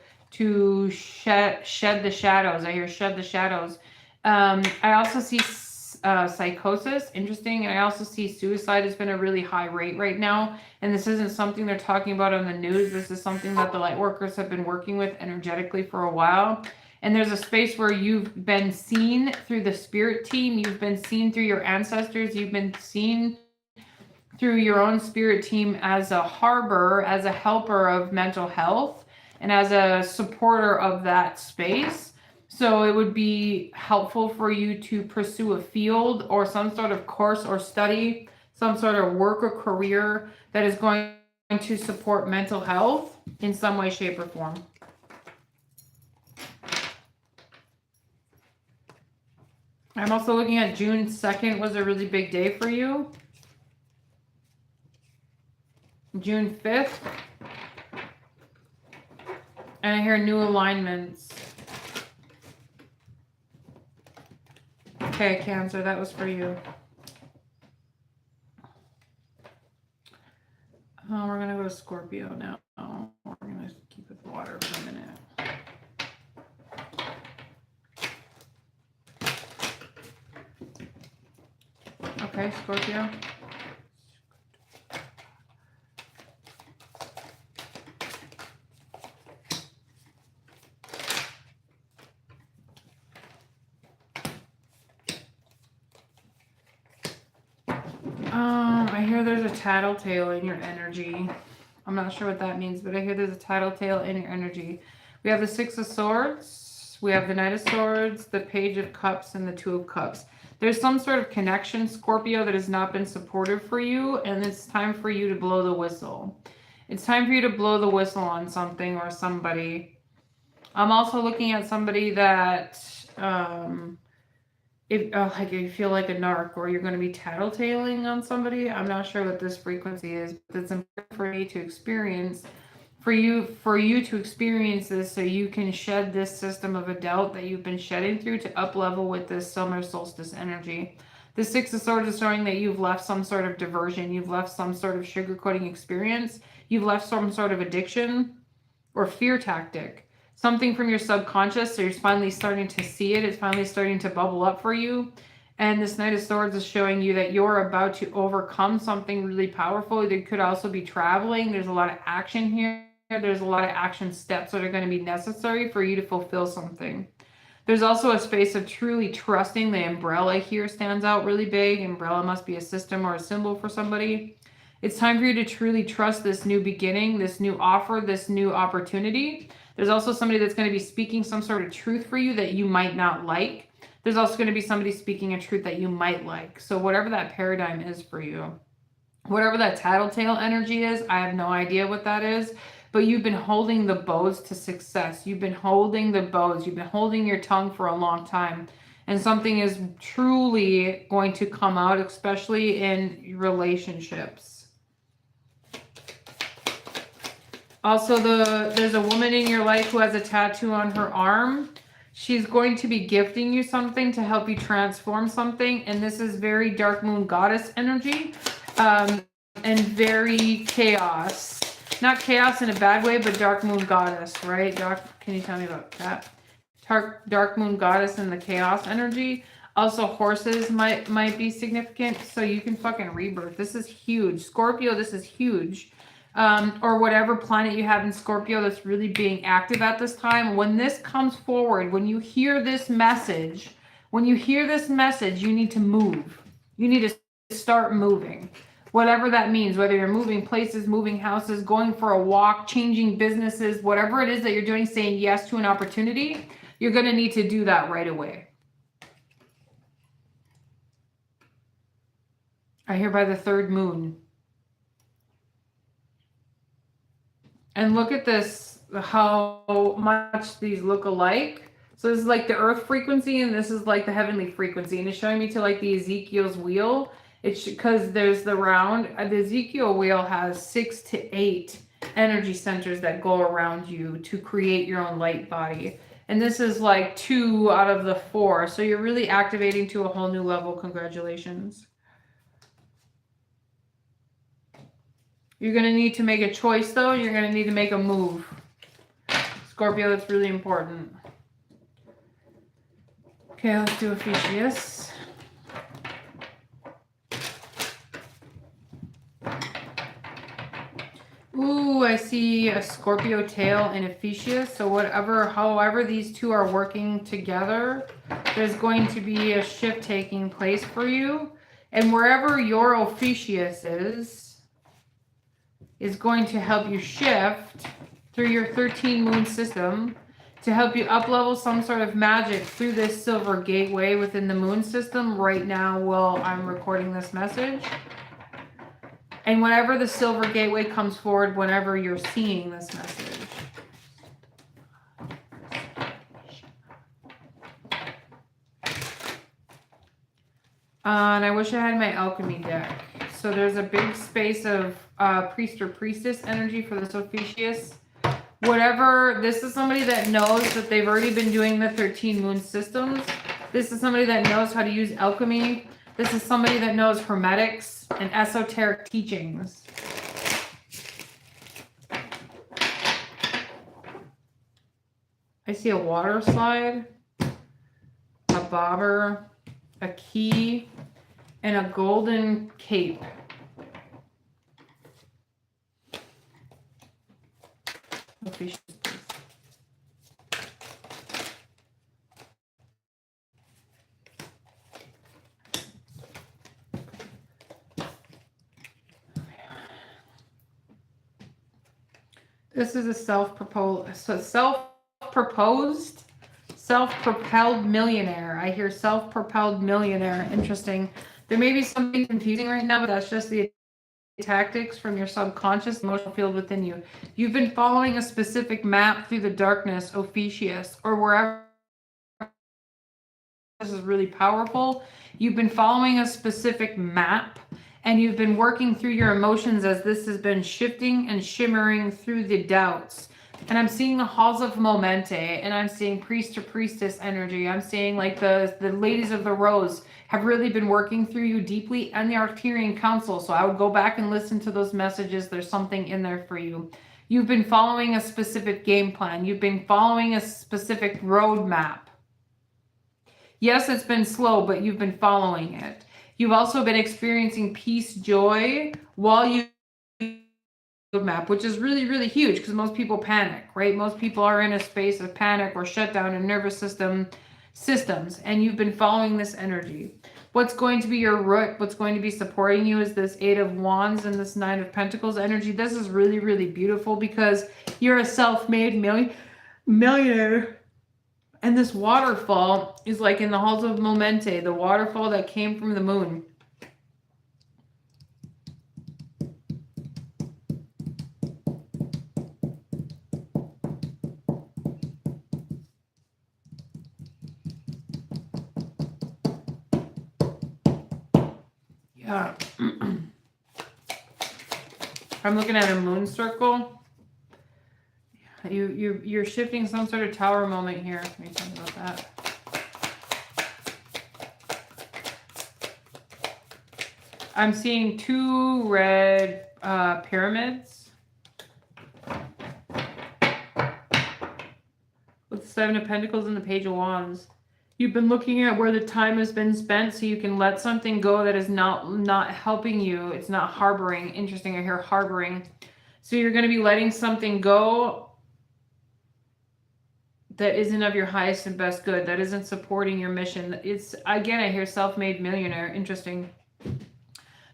shed the shadows. I hear shed the shadows. I also see psychosis. Interesting. And I also see suicide has been a really high rate right now. And this isn't something they're talking about on the news. This is something that the light workers have been working with energetically for a while. And there's a space where you've been seen through the spirit team. You've been seen through your ancestors. You've been seen through your own spirit team as a harbor, as a helper of mental health, and as a supporter of that space. So it would be helpful for you to pursue a field or some sort of course or study, some sort of work or career that is going to support mental health in some way, shape, or form. I'm also looking at June 2nd was a really big day for you. June 5th. And I hear new alignments. Okay, Cancer, that was for you. We're going to go to Scorpio now. We're going to keep it water for a minute. Okay, Scorpio. I hear there's a tattletale in your energy. I'm not sure what that means, but I hear there's a tattletale in your energy. We have the Six of Swords, we have the Knight of Swords, the Page of Cups, and the Two of Cups. There's some sort of connection, Scorpio, that has not been supportive for you, and it's time for you to blow the whistle. It's time for you to blow the whistle on something or somebody. I'm also looking at somebody that... like you feel like a narc or you're going to be tattletaling on somebody. I'm not sure what this frequency is, but it's important for me to experience, for you to experience this so you can shed this system of a doubt that you've been shedding through to up level with this summer solstice energy. The Six of Swords is showing that you've left some sort of diversion, you've left some sort of sugarcoating experience, you've left some sort of addiction or fear tactic. Something from your subconscious, so you're finally starting to see it. It's finally starting to bubble up for you. And this Knight of Swords is showing you that you're about to overcome something really powerful. There could also be traveling. There's a lot of action here. There's a lot of action steps that are going to be necessary for you to fulfill something. There's also a space of truly trusting. The umbrella here stands out really big. Umbrella must be a system or a symbol for somebody. It's time for you to truly trust this new beginning, this new offer, this new opportunity. There's also somebody that's going to be speaking some sort of truth for you that you might not like. There's also going to be somebody speaking a truth that you might like. So whatever that paradigm is for you, whatever that tattletale energy is, I have no idea what that is, but you've been holding the bows to success. You've been holding the bows. You've been holding your tongue for a long time. And something is truly going to come out, especially in relationships. Also, there's a woman in your life who has a tattoo on her arm. She's going to be gifting you something to help you transform something. And this is very dark moon goddess energy and very chaos. Not chaos in a bad way, but dark moon goddess, right? Can you tell me about that? Dark moon goddess and the chaos energy. Also, horses might be significant. So you can fucking rebirth. This is huge. Scorpio, this is huge. Or whatever planet you have in Scorpio that's really being active at this time. When this comes forward, when you hear this message, you need to move. You need to start moving. Whatever that means, whether you're moving places, moving houses, going for a walk, changing businesses, whatever it is that you're doing, saying yes to an opportunity, you're going to need to do that right away. I hear by the third moon. And look at this, how much these look alike. So this is like the earth frequency and this is like the heavenly frequency. And it's showing me to like the Ezekiel's wheel. It's because there's the round. The Ezekiel wheel has 6 to 8 energy centers that go around you to create your own light body. And this is like 2 out of the 4. So you're really activating to a whole new level. Congratulations. You're going to need to make a choice, though. You're going to need to make a move. Scorpio, that's really important. Okay, let's do Ophiuchus. Ooh, I see a Scorpio tail and Ophiuchus. So however these two are working together, there's going to be a shift taking place for you. And wherever your Ophiuchus is going to help you shift through your 13 moon system to help you up-level some sort of magic through this silver gateway within the moon system right now while I'm recording this message. And whenever the silver gateway comes forward, whenever you're seeing this message. And I wish I had my alchemy deck. So there's a big space of priest or priestess energy for this Ophiuchus. Whatever, this is somebody that knows that they've already been doing the 13 moon systems. This is somebody that knows how to use alchemy. This is somebody that knows hermetics and esoteric teachings. I see a water slide, a bobber, a key, and a golden cape. Ophiuchus, please. This is a self-propelled millionaire. I hear self-propelled millionaire. Interesting. There may be something confusing right now, but that's just the tactics from your subconscious emotional field within you. You've been following a specific map through the darkness, Ophiuchus, or wherever. This is really powerful. You've been following a specific map and you've been working through your emotions as this has been shifting and shimmering through the doubts. And I'm seeing the halls of momente, and I'm seeing priest or priestess energy. I'm seeing like the ladies of the rose have really been working through you deeply, and the Arcturian council. So I would go back and listen to those messages. There's something in there for you. You've been following a specific game plan. You've been following a specific roadmap. Yes, it's been slow, but you've been following it. You've also been experiencing peace, joy while you roadmap, which is really, really huge because most people panic, right? Most people are in a space of panic or shutdown in nervous system systems, and you've been following this energy. What's going to be your root, what's going to be supporting you is this Eight of Wands and this Nine of Pentacles energy. This is really, really beautiful because you're a self-made millionaire. And this waterfall is like in the halls of momente, the waterfall that came from the moon. Yeah. I'm looking at a moon circle. You're shifting some sort of tower moment here. Let me think about that. I'm seeing two red pyramids with the Seven of Pentacles and the Page of Wands. You've been looking at where the time has been spent so you can let something go that is not helping you. It's not harboring. Interesting, I hear harboring. So you're going to be letting something go that isn't of your highest and best good, that isn't supporting your mission. It's, again, I hear self-made millionaire. Interesting.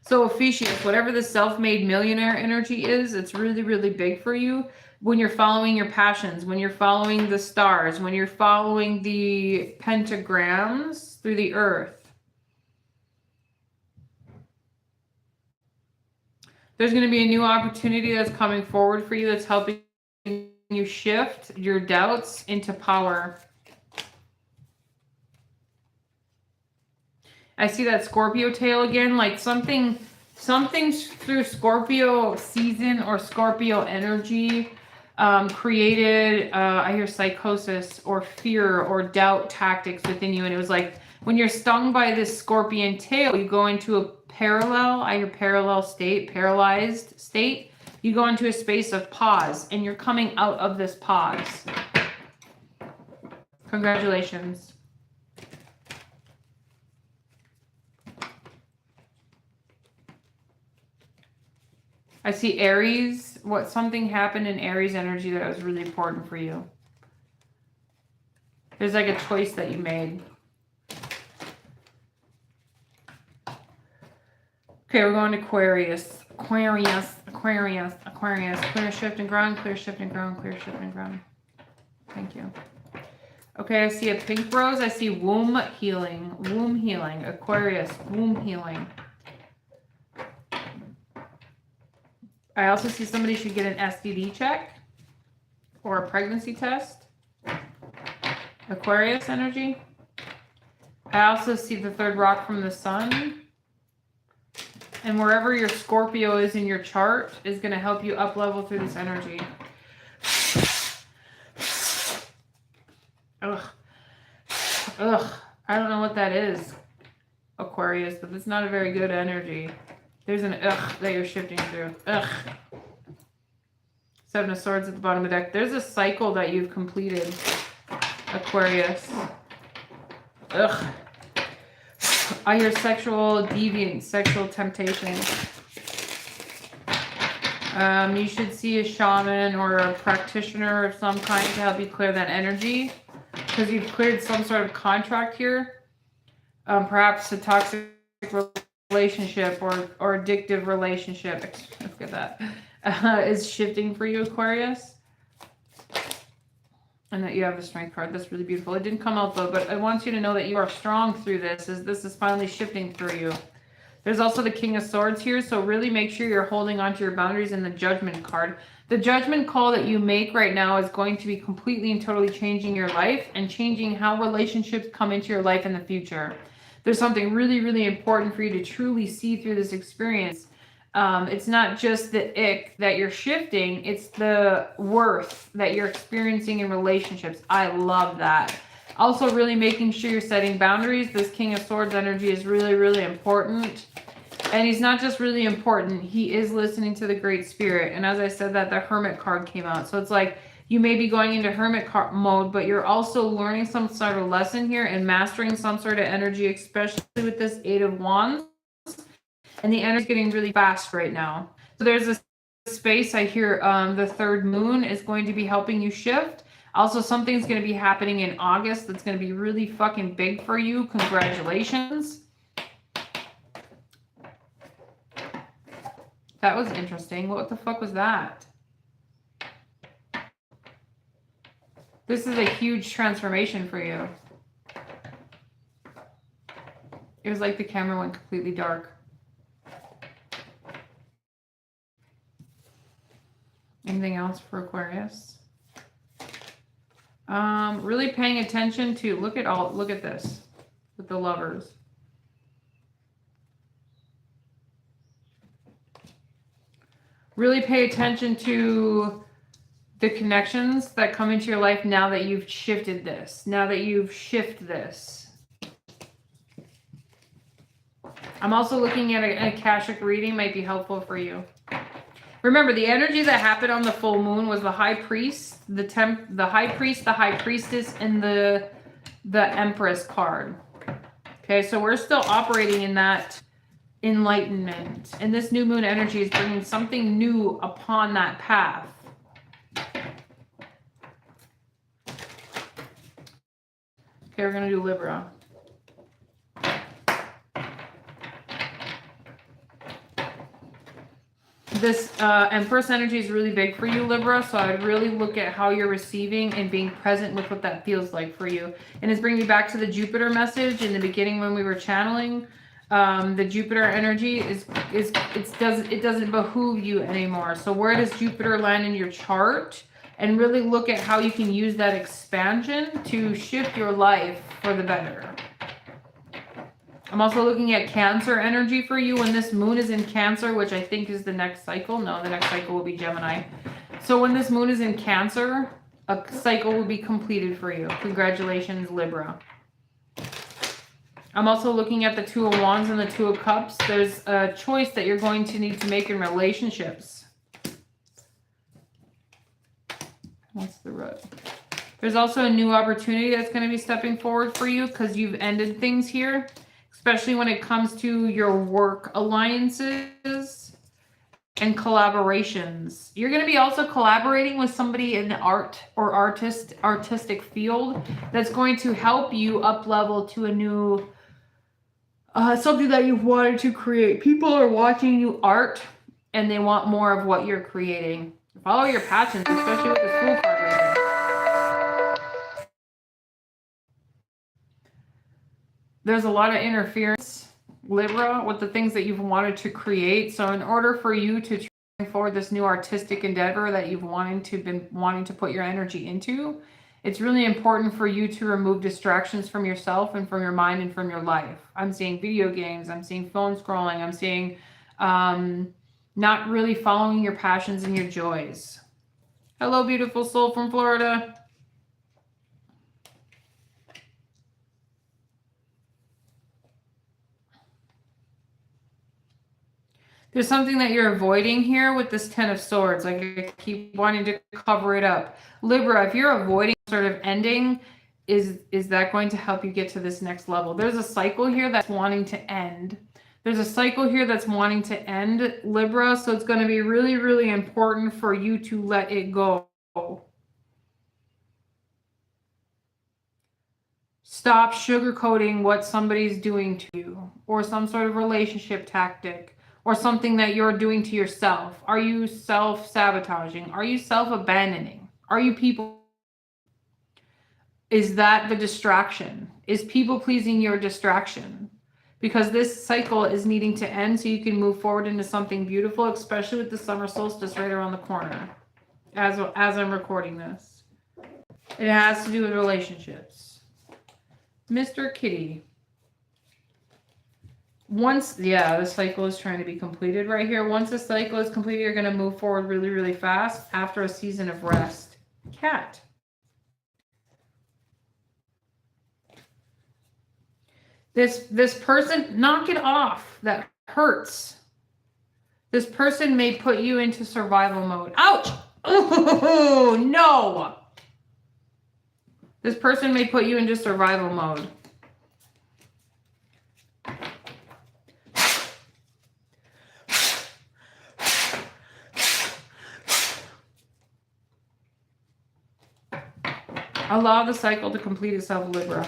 So Ophiuchus, whatever the self-made millionaire energy is, it's really, really big for you when you're following your passions, when you're following the stars, when you're following the pentagrams through the earth. There's going to be a new opportunity that's coming forward for you that's helping you shift your doubts into power. I see that Scorpio tail again, like something through Scorpio season or Scorpio energy created, I hear psychosis or fear or doubt tactics within you. And it was like when you're stung by this scorpion tail, you go into a I hear parallel state, paralyzed state. You go into a space of pause, and you're coming out of this pause. Congratulations. I see Aries something happened in Aries energy that was really important for you. There's like a choice that you made. Okay, we're going to Aquarius. Aquarius. Clear, shift, and ground. Clear, shift, and ground. Clear, shift, and ground. Thank you. Okay, I see a pink rose. I see womb healing. Womb healing. Aquarius. Womb healing. I also see somebody should get an STD check or a pregnancy test. Aquarius energy. I also see the third rock from the sun. And wherever your Scorpio is in your chart is going to help you up level through this energy. Ugh. Ugh. I don't know what that is, Aquarius, but it's not a very good energy. There's an ugh that you're shifting through. Ugh. Seven of Swords at the bottom of the deck. There's a cycle that you've completed, Aquarius. Ugh. I hear sexual deviance, sexual temptation. You should see a shaman or a practitioner of some kind to help you clear that energy, because you've cleared some sort of contract here. Perhaps a toxic relationship or addictive relationship. Look at that. Is shifting for you, Aquarius. And that you have the Strength card. That's really beautiful. It didn't come out though, but I want you to know that you are strong through this, as this is finally shifting through you. There's also the King of Swords here, so really make sure you're holding on to your boundaries in the Judgment card. The judgment call that you make right now is going to be completely and totally changing your life and changing how relationships come into your life in the future. There's something really, really important for you to truly see through this experience. It's not just the ick that you're shifting, it's the worth that you're experiencing in relationships. I love that. Also, really making sure you're setting boundaries. This King of Swords energy is really, really important. And he's not just really important, he is listening to the Great Spirit. And as I said that, the Hermit card came out. So it's like you may be going into Hermit mode, but you're also learning some sort of lesson here and mastering some sort of energy, especially with this Eight of Wands. And the energy is getting really fast right now. So there's a space I hear the third moon is going to be helping you shift. Also, something's going to be happening in August that's going to be really fucking big for you. Congratulations. That was interesting. What the fuck was that? This is a huge transformation for you. It was like the camera went completely dark. Anything else for Aquarius? Really paying attention to, look at this with the Lovers. Really pay attention to the connections that come into your life now that you've shifted this, now that you've shifted this. I'm also looking at an Akashic reading, might be helpful for you. Remember, the energy that happened on the full moon was the High Priest, the High Priest, the High Priestess, and the Empress card. Okay, so we're still operating in that enlightenment. And this new moon energy is bringing something new upon that path. Okay, we're going to do Libra. This Empress energy is really big for you, Libra, so I would really look at how you're receiving and being present with what that feels like for you. And it's bringing me back to the Jupiter message in the beginning when we were channeling. The Jupiter energy it doesn't behoove you anymore. So where does Jupiter land in your chart? And really look at how you can use that expansion to shift your life for the better. I'm also looking at Cancer energy for you when this moon is in Cancer, which I think is the next cycle. No, the next cycle will be Gemini. So when this moon is in Cancer, a cycle will be completed for you. Congratulations, Libra. I'm also looking at the Two of Wands and the Two of Cups. There's a choice that you're going to need to make in relationships. What's the road? There's also a new opportunity that's going to be stepping forward for you because you've ended things here. Especially when it comes to your work alliances and collaborations. You're going to be also collaborating with somebody in the art or artistic field that's going to help you up level to a new something that you've wanted to create. People are watching you art and they want more of what you're creating. Follow your passions, especially with the Fool card reading. There's a lot of interference, Libra, with the things that you've wanted to create. So in order for you to bring forward this new artistic endeavor that you've been wanting to put your energy into, it's really important for you to remove distractions from yourself and from your mind and from your life. I'm seeing video games. I'm seeing phone scrolling. I'm seeing not really following your passions and your joys. Hello, beautiful soul from Florida. There's something that you're avoiding here with this Ten of Swords. Like, I keep wanting to cover it up. Libra, if you're avoiding sort of ending, is that going to help you get to this next level? There's a cycle here that's wanting to end. There's a cycle here that's wanting to end, Libra. So it's going to be really, really important for you to let it go. Stop sugarcoating what somebody's doing to you, or some sort of relationship tactic, or something that you're doing to yourself. Are you self-sabotaging? Are you self-abandoning? Are you people? Is that the distraction? Is people-pleasing your distraction? Because this cycle is needing to end so you can move forward into something beautiful, especially with the summer solstice right around the corner as I'm recording this. It has to do with relationships. Mr. Kitty. The cycle is trying to be completed right here. Once the cycle is completed, you're going to move forward really, really fast after a season of rest. Cat. This person, knock it off. That hurts. This person may put you into survival mode. Ouch! Oh, no! This person may put you into survival mode. Allow the cycle to complete itself, Libra.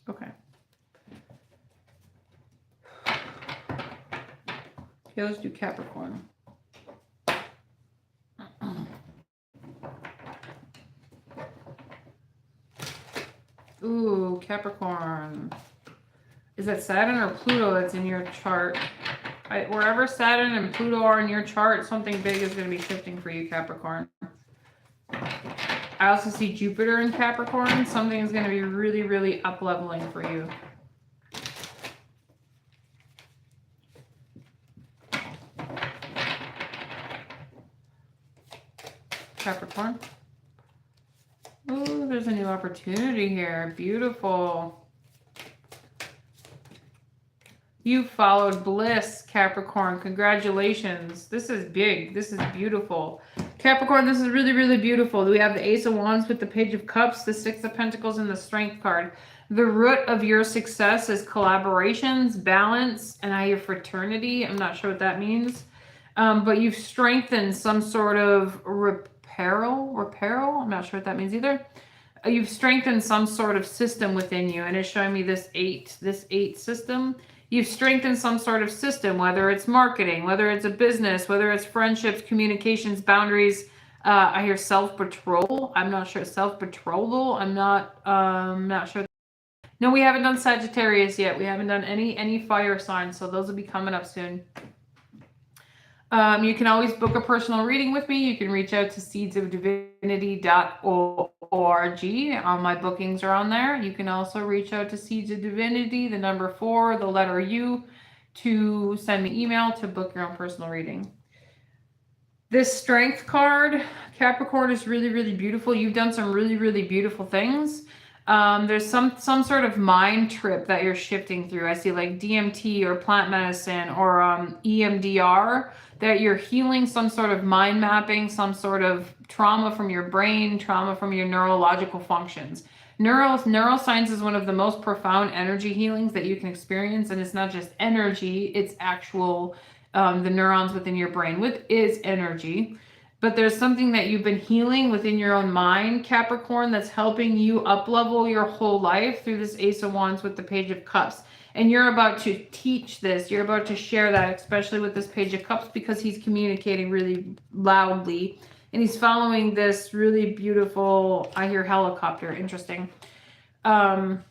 Okay. Okay, let's do Capricorn. Ooh, Capricorn. Is that Saturn or Pluto that's in your chart? Wherever Saturn and Pluto are in your chart, something big is going to be shifting for you, Capricorn. I also see Jupiter in Capricorn. Something is going to be really, really up-leveling for you. Capricorn. Oh, there's a new opportunity here. Beautiful. You followed bliss, Capricorn. Congratulations. This is big. This is beautiful. Capricorn, this is really, really beautiful. We have the Ace of Wands with the Page of Cups, the Six of Pentacles, and the Strength card. The root of your success is collaborations, balance, and I hear fraternity. I'm not sure what that means. But you've strengthened some sort of reparal. I'm not sure what that means either. You've strengthened some sort of system within you, and it's showing me this eight system. You've strengthened some sort of system, whether it's marketing, whether it's a business, whether it's friendships, communications, boundaries. I hear self-betrothal. I'm not sure. Self-betrothal. I'm not sure. No, we haven't done Sagittarius yet. We haven't done any fire signs, so those will be coming up soon. You can always book a personal reading with me. You can reach out to seedsofdivinity.org. My bookings are on there. You can also reach out to Seeds of Divinity, the number 4, the letter U, to send me email to book your own personal reading. This strength card, Capricorn, is really, really beautiful. You've done some really, really beautiful things. There's some sort of mind trip that you're shifting through. I see like DMT or plant medicine or EMDR, that you're healing some sort of mind mapping, some sort of trauma from your brain, trauma from your neurological functions. Neuroscience is one of the most profound energy healings that you can experience, and it's not just energy, it's actual the neurons within your brain is energy. But there's something that you've been healing within your own mind, Capricorn, that's helping you up-level your whole life through this Ace of Wands with the Page of Cups. And you're about to teach this. You're about to share that, especially with this Page of Cups, because he's communicating really loudly. And he's following this really beautiful, I hear helicopter, interesting. I'm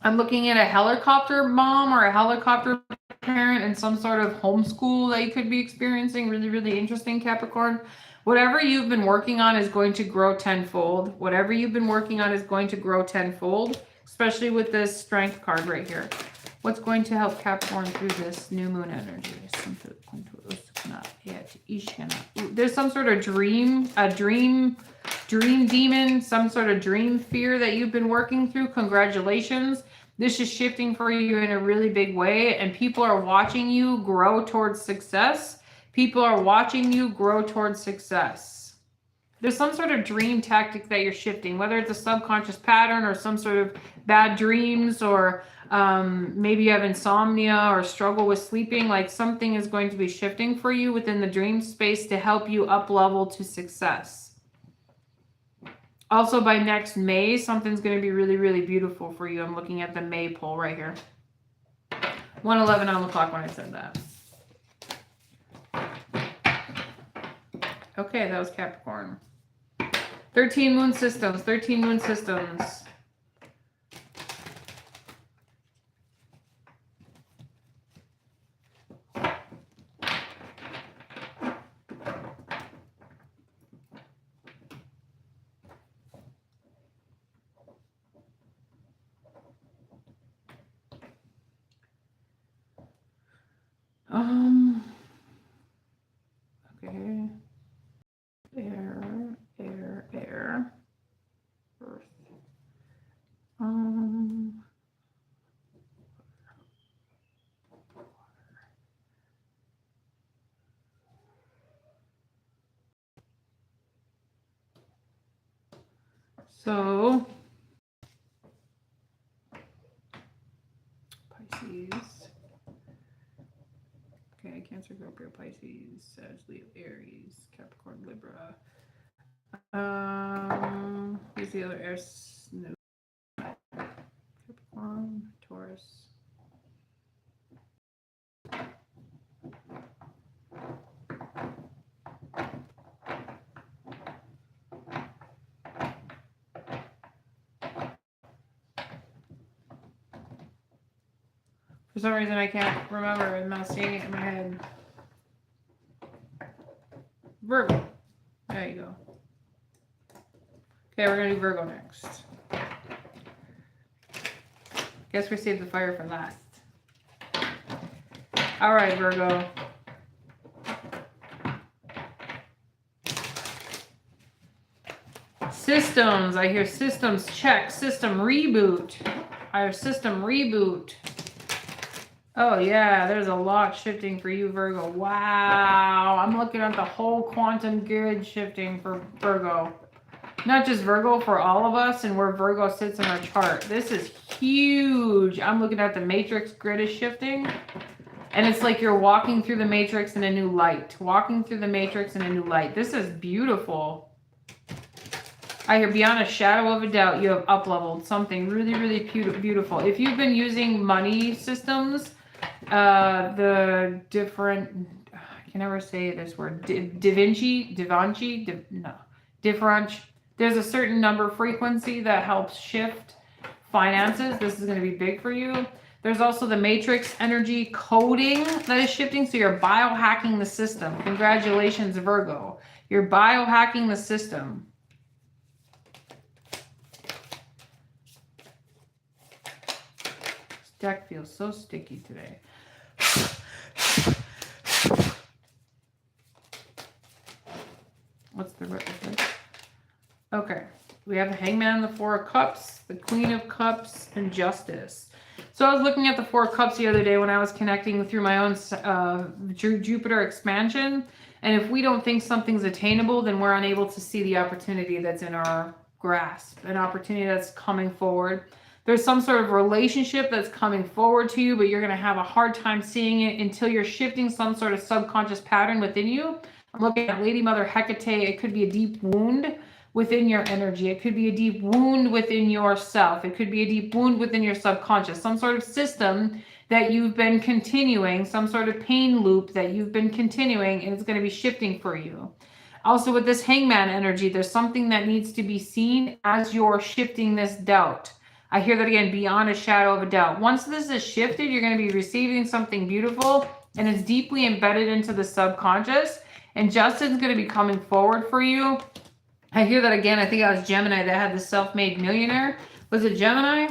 looking at a helicopter mom or a helicopter parent and some sort of homeschool that you could be experiencing. Really, really interesting, Capricorn. Whatever you've been working on is going to grow tenfold. Whatever you've been working on is going to grow tenfold, especially with this strength card right here. What's going to help Capricorn through this new moon energy? There's some sort of dream demon, some sort of dream fear that you've been working through. Congratulations. This is shifting for you in a really big way, and people are watching you grow towards success. People are watching you grow towards success. There's some sort of dream tactic that you're shifting, whether it's a subconscious pattern or some sort of bad dreams, or maybe you have insomnia or struggle with sleeping. Like, something is going to be shifting for you within the dream space to help you up level to success. Also, by next May, something's going to be really, really beautiful for you. I'm looking at the May poll right here. 1:11 on the clock when I said that. Okay, that was Capricorn. 13 moon systems, 13 moon systems. Okay. Air. Earth. So, Pisces. Okay, Cancer, Scorpio, Pisces, Sag, Leo, Aries, Capricorn, Libra. Who's the other air? No. Capricorn, Taurus. For some reason, I can't remember. I'm not seeing it in my head. Virgo. There you go. Okay, we're going to do Virgo next. Guess we saved the fire for last. All right, Virgo. Systems. I hear systems check. System reboot. I hear system reboot. Oh, yeah, there's a lot shifting for you, Virgo. Wow. I'm looking at the whole quantum grid shifting for Virgo. Not just Virgo, for all of us, and where Virgo sits in our chart. This is huge. I'm looking at the matrix grid is shifting. And it's like you're walking through the matrix in a new light. Walking through the matrix in a new light. This is beautiful. I hear beyond a shadow of a doubt, you have up-leveled something really, really beautiful. If you've been using money systems, the different, I can never say this word, there's a certain number frequency that helps shift finances. This is going to be big for you. There's also the matrix energy coding that is shifting. So you're biohacking the system. Congratulations, Virgo. You're biohacking the system. This deck feels so sticky today. What's the root of this? Okay. We have the Hangman, the Four of Cups, the Queen of Cups, and Justice. So I was looking at the Four of Cups the other day when I was connecting through my own Jupiter expansion. And if we don't think something's attainable, then we're unable to see the opportunity that's in our grasp, an opportunity that's coming forward. There's some sort of relationship that's coming forward to you, but you're going to have a hard time seeing it until you're shifting some sort of subconscious pattern within you. I'm looking at Lady Mother Hecate. It could be a deep wound within your energy. It could be a deep wound within yourself. It could be a deep wound within your subconscious. Some sort of system that you've been continuing, some sort of pain loop that you've been continuing, and it's going to be shifting for you. Also with this Hangman energy, there's something that needs to be seen as you're shifting this doubt. I hear that again, beyond a shadow of a doubt. Once this is shifted, you're going to be receiving something beautiful, and it's deeply embedded into the subconscious, and Justin's going to be coming forward for you. I hear that again. I think I was Gemini that had the self-made millionaire. Was it Gemini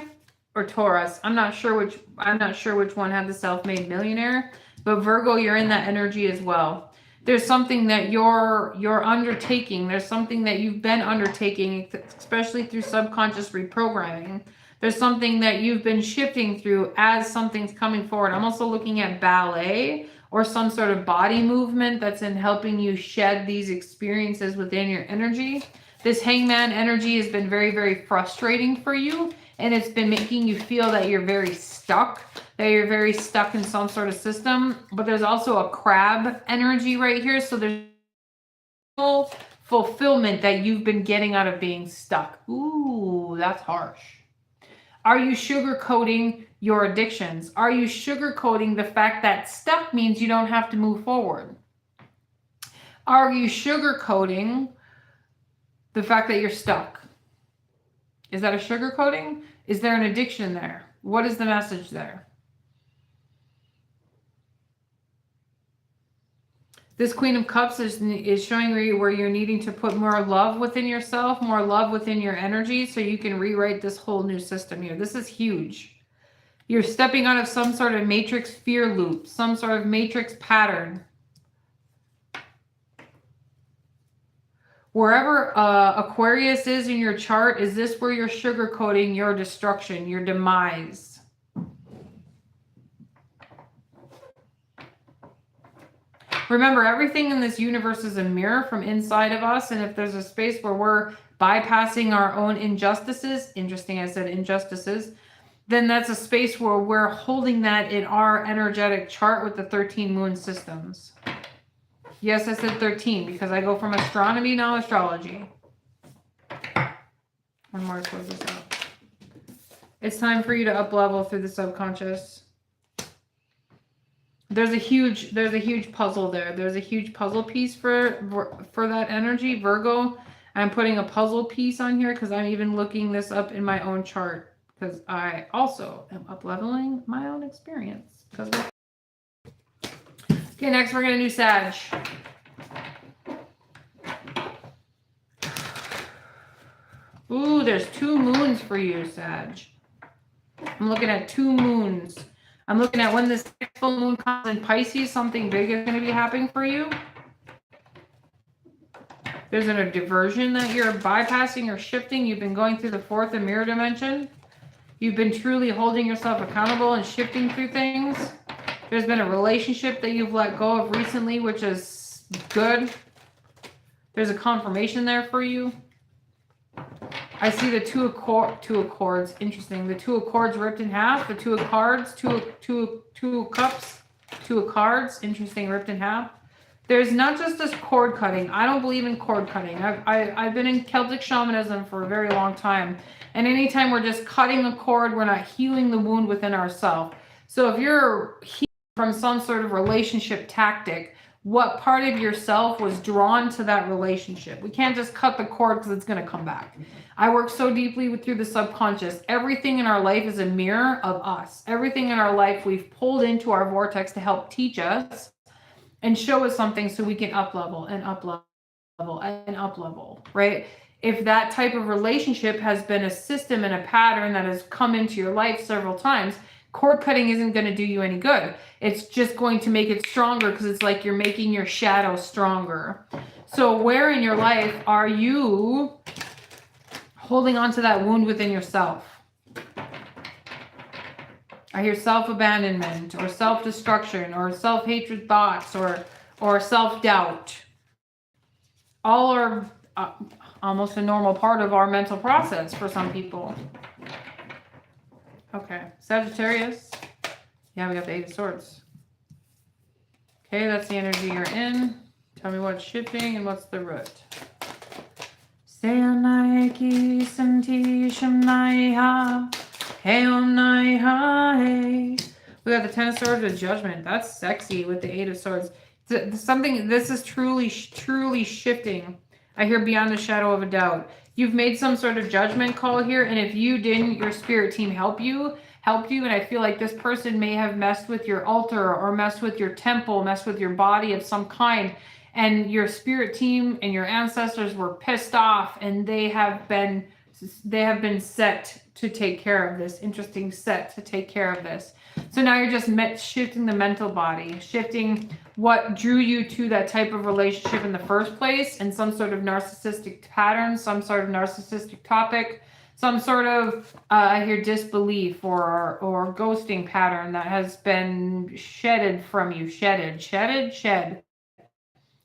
or Taurus? I'm not sure which one had the self-made millionaire, but Virgo, you're in that energy as well. There's something that you're undertaking. There's something that you've been undertaking, especially through subconscious reprogramming. There's something that you've been shifting through as something's coming forward. I'm also looking at ballet or some sort of body movement that's in helping you shed these experiences within your energy. This Hangman energy has been very, very frustrating for you, and it's been making you feel that you're very stuck, in some sort of system. But there's also a crab energy right here, so there's full fulfillment that you've been getting out of being stuck. Ooh, that's harsh. Are you sugarcoating your addictions? Are you sugarcoating the fact that stuck means you don't have to move forward? Are you sugarcoating the fact that you're stuck? Is that a sugarcoating? Is there an addiction there? What is the message there? This Queen of Cups is showing you where you're needing to put more love within yourself, more love within your energy, so you can rewrite this whole new system here. This is huge. You're stepping out of some sort of matrix fear loop, some sort of matrix pattern. Wherever Aquarius is in your chart, is this where you're sugarcoating your destruction, your demise? Remember, everything in this universe is a mirror from inside of us, and if there's a space where we're bypassing our own injustices, interesting I said injustices, then that's a space where we're holding that in our energetic chart with the 13 moon systems. Yes, I said 13 because I go from astronomy, now astrology. One more to close this out. It's time for you to up level through the subconscious. There's a huge puzzle there. There's a huge puzzle piece for that energy, Virgo. I'm putting a puzzle piece on here because I'm even looking this up in my own chart because I also am up leveling my own experience. Okay, next we're gonna do Sag. Ooh, there's 2 moons for you, Sag. I'm looking at 2 moons. I'm looking at when this full moon comes in Pisces, something big is going to be happening for you. There's a diversion that you're bypassing or shifting. You've been going through the 4th and mirror dimension. You've been truly holding yourself accountable and shifting through things. There's been a relationship that you've let go of recently, which is good. There's a confirmation there for you. I see the two accords. Interesting. The 2 of cards ripped in half. The 2 of cards. Two cups. 2 of cards. Interesting. Ripped in half. There's not just this cord cutting. I don't believe in cord cutting. I've been in Celtic shamanism for a very long time. And anytime we're just cutting a cord, we're not healing the wound within ourselves. So if you're healing from some sort of relationship tactic, what part of yourself was drawn to that relationship? We can't just cut the cord because it's going to come back. I work so deeply through the subconscious. Everything in our life is a mirror of us. Everything in our life we've pulled into our vortex to help teach us and show us something so we can up level and up level and up level, right? If that type of relationship has been a system and a pattern that has come into your life several times, cord cutting isn't going to do you any good. It's just going to make it stronger because it's like you're making your shadow stronger. So where in your life are you holding on to that wound within yourself? I hear self-abandonment or self-destruction or self-hatred thoughts or self-doubt. All are almost a normal part of our mental process for some people. Okay, Sagittarius. Yeah, we got the Eight of Swords. Okay, that's the energy you're in. Tell me what's shifting and what's the root. We got the Ten of Swords of Judgment. That's sexy with the Eight of Swords. Something, this is truly shifting. I hear beyond a shadow of a doubt. You've made some sort of judgment call here, and if you didn't, your spirit team helped you, and I feel like this person may have messed with your altar or messed with your temple, messed with your body of some kind, and your spirit team and your ancestors were pissed off, and they have been set to take care of this. Interesting, set to take care of this. So now you're just shifting the mental body, shifting what drew you to that type of relationship in the first place, and some sort of narcissistic pattern, some sort of narcissistic topic, some sort of, I hear disbelief or ghosting pattern that has been shedded from you, shed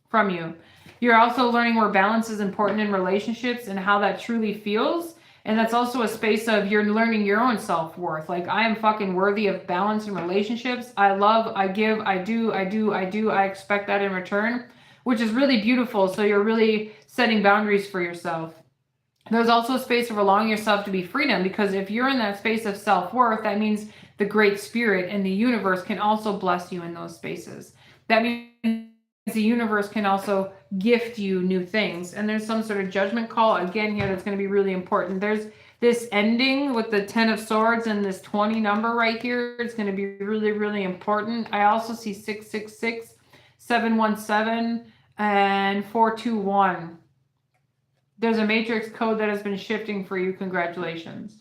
from you. You're also learning where balance is important in relationships and how that truly feels. And that's also a space of you're learning your own self-worth. Like, I am fucking worthy of balance in relationships. I love, I give, I do. I expect that in return, which is really beautiful. So you're really setting boundaries for yourself. There's also a space of allowing yourself to be freedom, because if you're in that space of self-worth, that means the Great Spirit and the universe can also bless you in those spaces. That means the universe can also gift you new things. And there's some sort of judgment call again here that's going to be really important. There's this ending with the 10 of Swords and this 20 number right here. It's going to be really important. I also see 666, 717, and 421. There's a matrix code that has been shifting for you. Congratulations.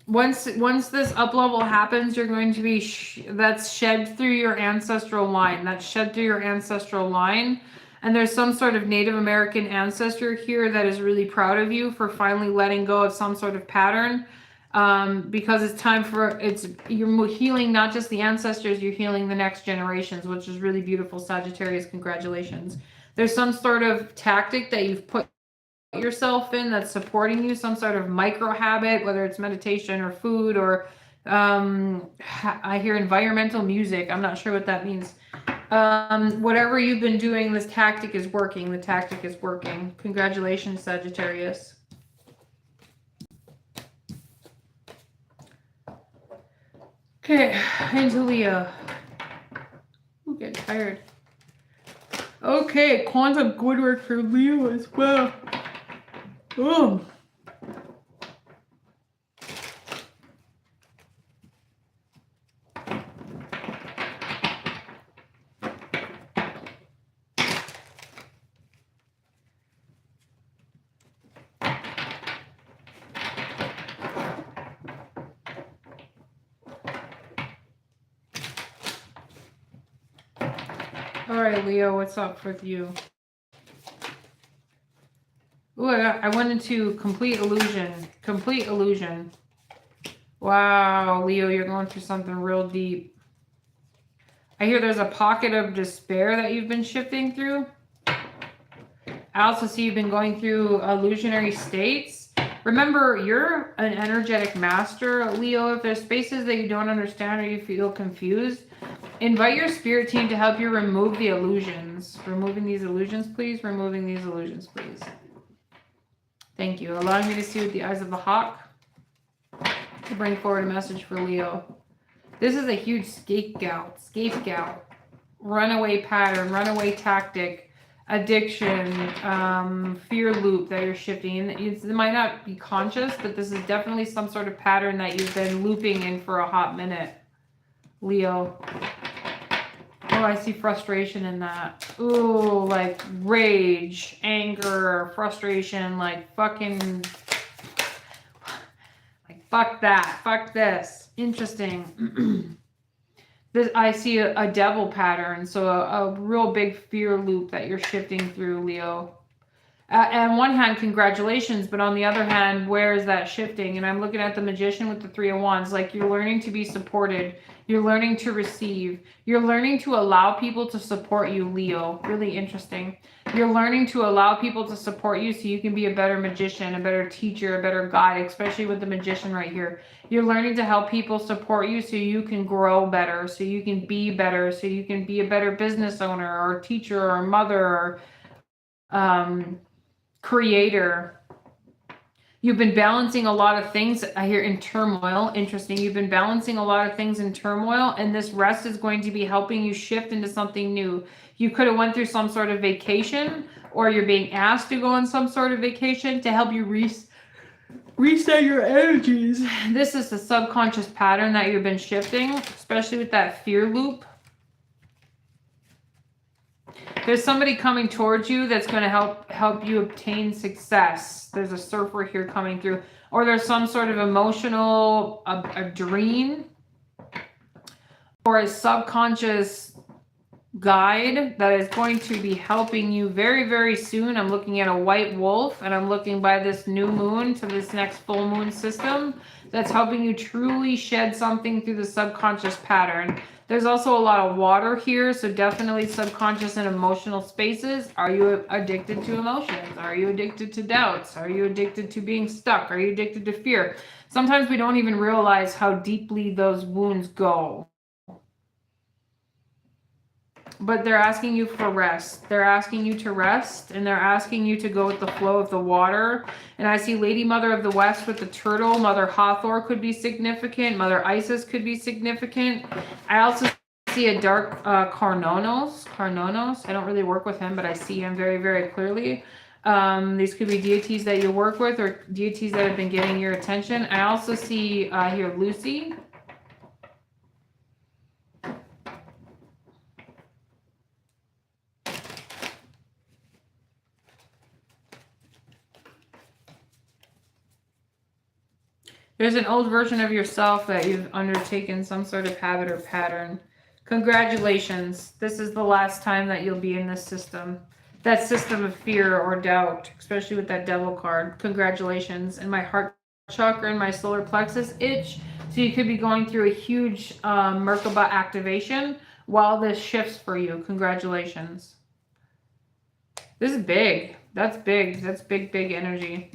Once this up level happens, you're going to be that's shed through your ancestral line. That's shed through your ancestral line. And there's some sort of Native American ancestor here that is really proud of you for finally letting go of some sort of pattern. Because it's time for, you're healing not just the ancestors, you're healing the next generations, which is really beautiful, Sagittarius. Congratulations. There's some sort of tactic that you've put yourself in that's supporting you, some sort of micro habit, whether it's meditation or food or I hear environmental music. I'm not sure what that means. Whatever you've been doing, this tactic is working. The tactic is working. Congratulations, Sagittarius. Okay, into Leo. I'm getting tired. Okay, quantum good work for Leo as well. Oh. All right, Leo, what's up with you? Ooh, I went into complete illusion. Complete illusion. Wow, Leo, you're going through something real deep. I hear there's a pocket of despair that you've been shifting through. I also see you've been going through illusionary states. Remember, you're an energetic master, Leo. If there's spaces that you don't understand or you feel confused, invite your spirit team to help you remove the illusions. Removing these illusions, please. Removing these illusions, please. Thank you. Allowing me to see with the eyes of a hawk to bring forward a message for Leo. This is a huge scapegoat, runaway pattern, runaway tactic, addiction, fear loop that you're shifting. It might not be conscious, but this is definitely some sort of pattern that you've been looping in for a hot minute, Leo. Oh I see frustration in that. Ooh, like rage, anger, frustration, like fucking, like fuck that, fuck this. Interesting. This, I see a devil pattern, so a real big fear loop that you're shifting through, Leo. On one hand, congratulations, but on the other hand, where is that shifting? And I'm looking at the Magician with the Three of Wands, like you're learning to be supported. You're learning to receive. You're learning to allow people to support you, Leo. Really interesting. You're learning to allow people to support you so you can be a better magician, a better teacher, a better guide, especially with the Magician right here. You're learning to help people support you so you can grow better, so you can be better, so you can be a better business owner or teacher or mother or creator. You've been balancing a lot of things, I hear, in turmoil. Interesting. You've been balancing a lot of things in turmoil, and this rest is going to be helping you shift into something new. You could have went through some sort of vacation, or you're being asked to go on some sort of vacation to help you reset your energies. This is the subconscious pattern that you've been shifting, especially with that fear loop. There's somebody coming towards you that's going to help you obtain success. There's a surfer here coming through. Or there's some sort of emotional, a dream, or a subconscious guide that is going to be helping you very, very soon. I'm looking at a white wolf, and I'm looking by this new moon to this next full moon system that's helping you truly shed something through the subconscious pattern. There's also a lot of water here, so definitely subconscious and emotional spaces. Are you addicted to emotions? Are you addicted to doubts? Are you addicted to being stuck? Are you addicted to fear? Sometimes we don't even realize how deeply those wounds go. But they're asking you for rest. They're asking you to rest, and they're asking you to go with the flow of the water. And I see Lady Mother of the West with the turtle. Mother Hathor could be significant. Mother Isis could be significant. I also see a dark Carnonos. I don't really work with him, but I see him very, very clearly. These could be deities that you work with or deities that have been getting your attention. I also see here Lucy. There's an old version of yourself that you've undertaken some sort of habit or pattern. Congratulations. This is the last time that you'll be in this system. That system of fear or doubt, especially with that devil card. Congratulations. And my heart chakra and my solar plexus itch. So you could be going through a huge Merkaba activation while this shifts for you. Congratulations. This is big. That's big. That's big, big energy.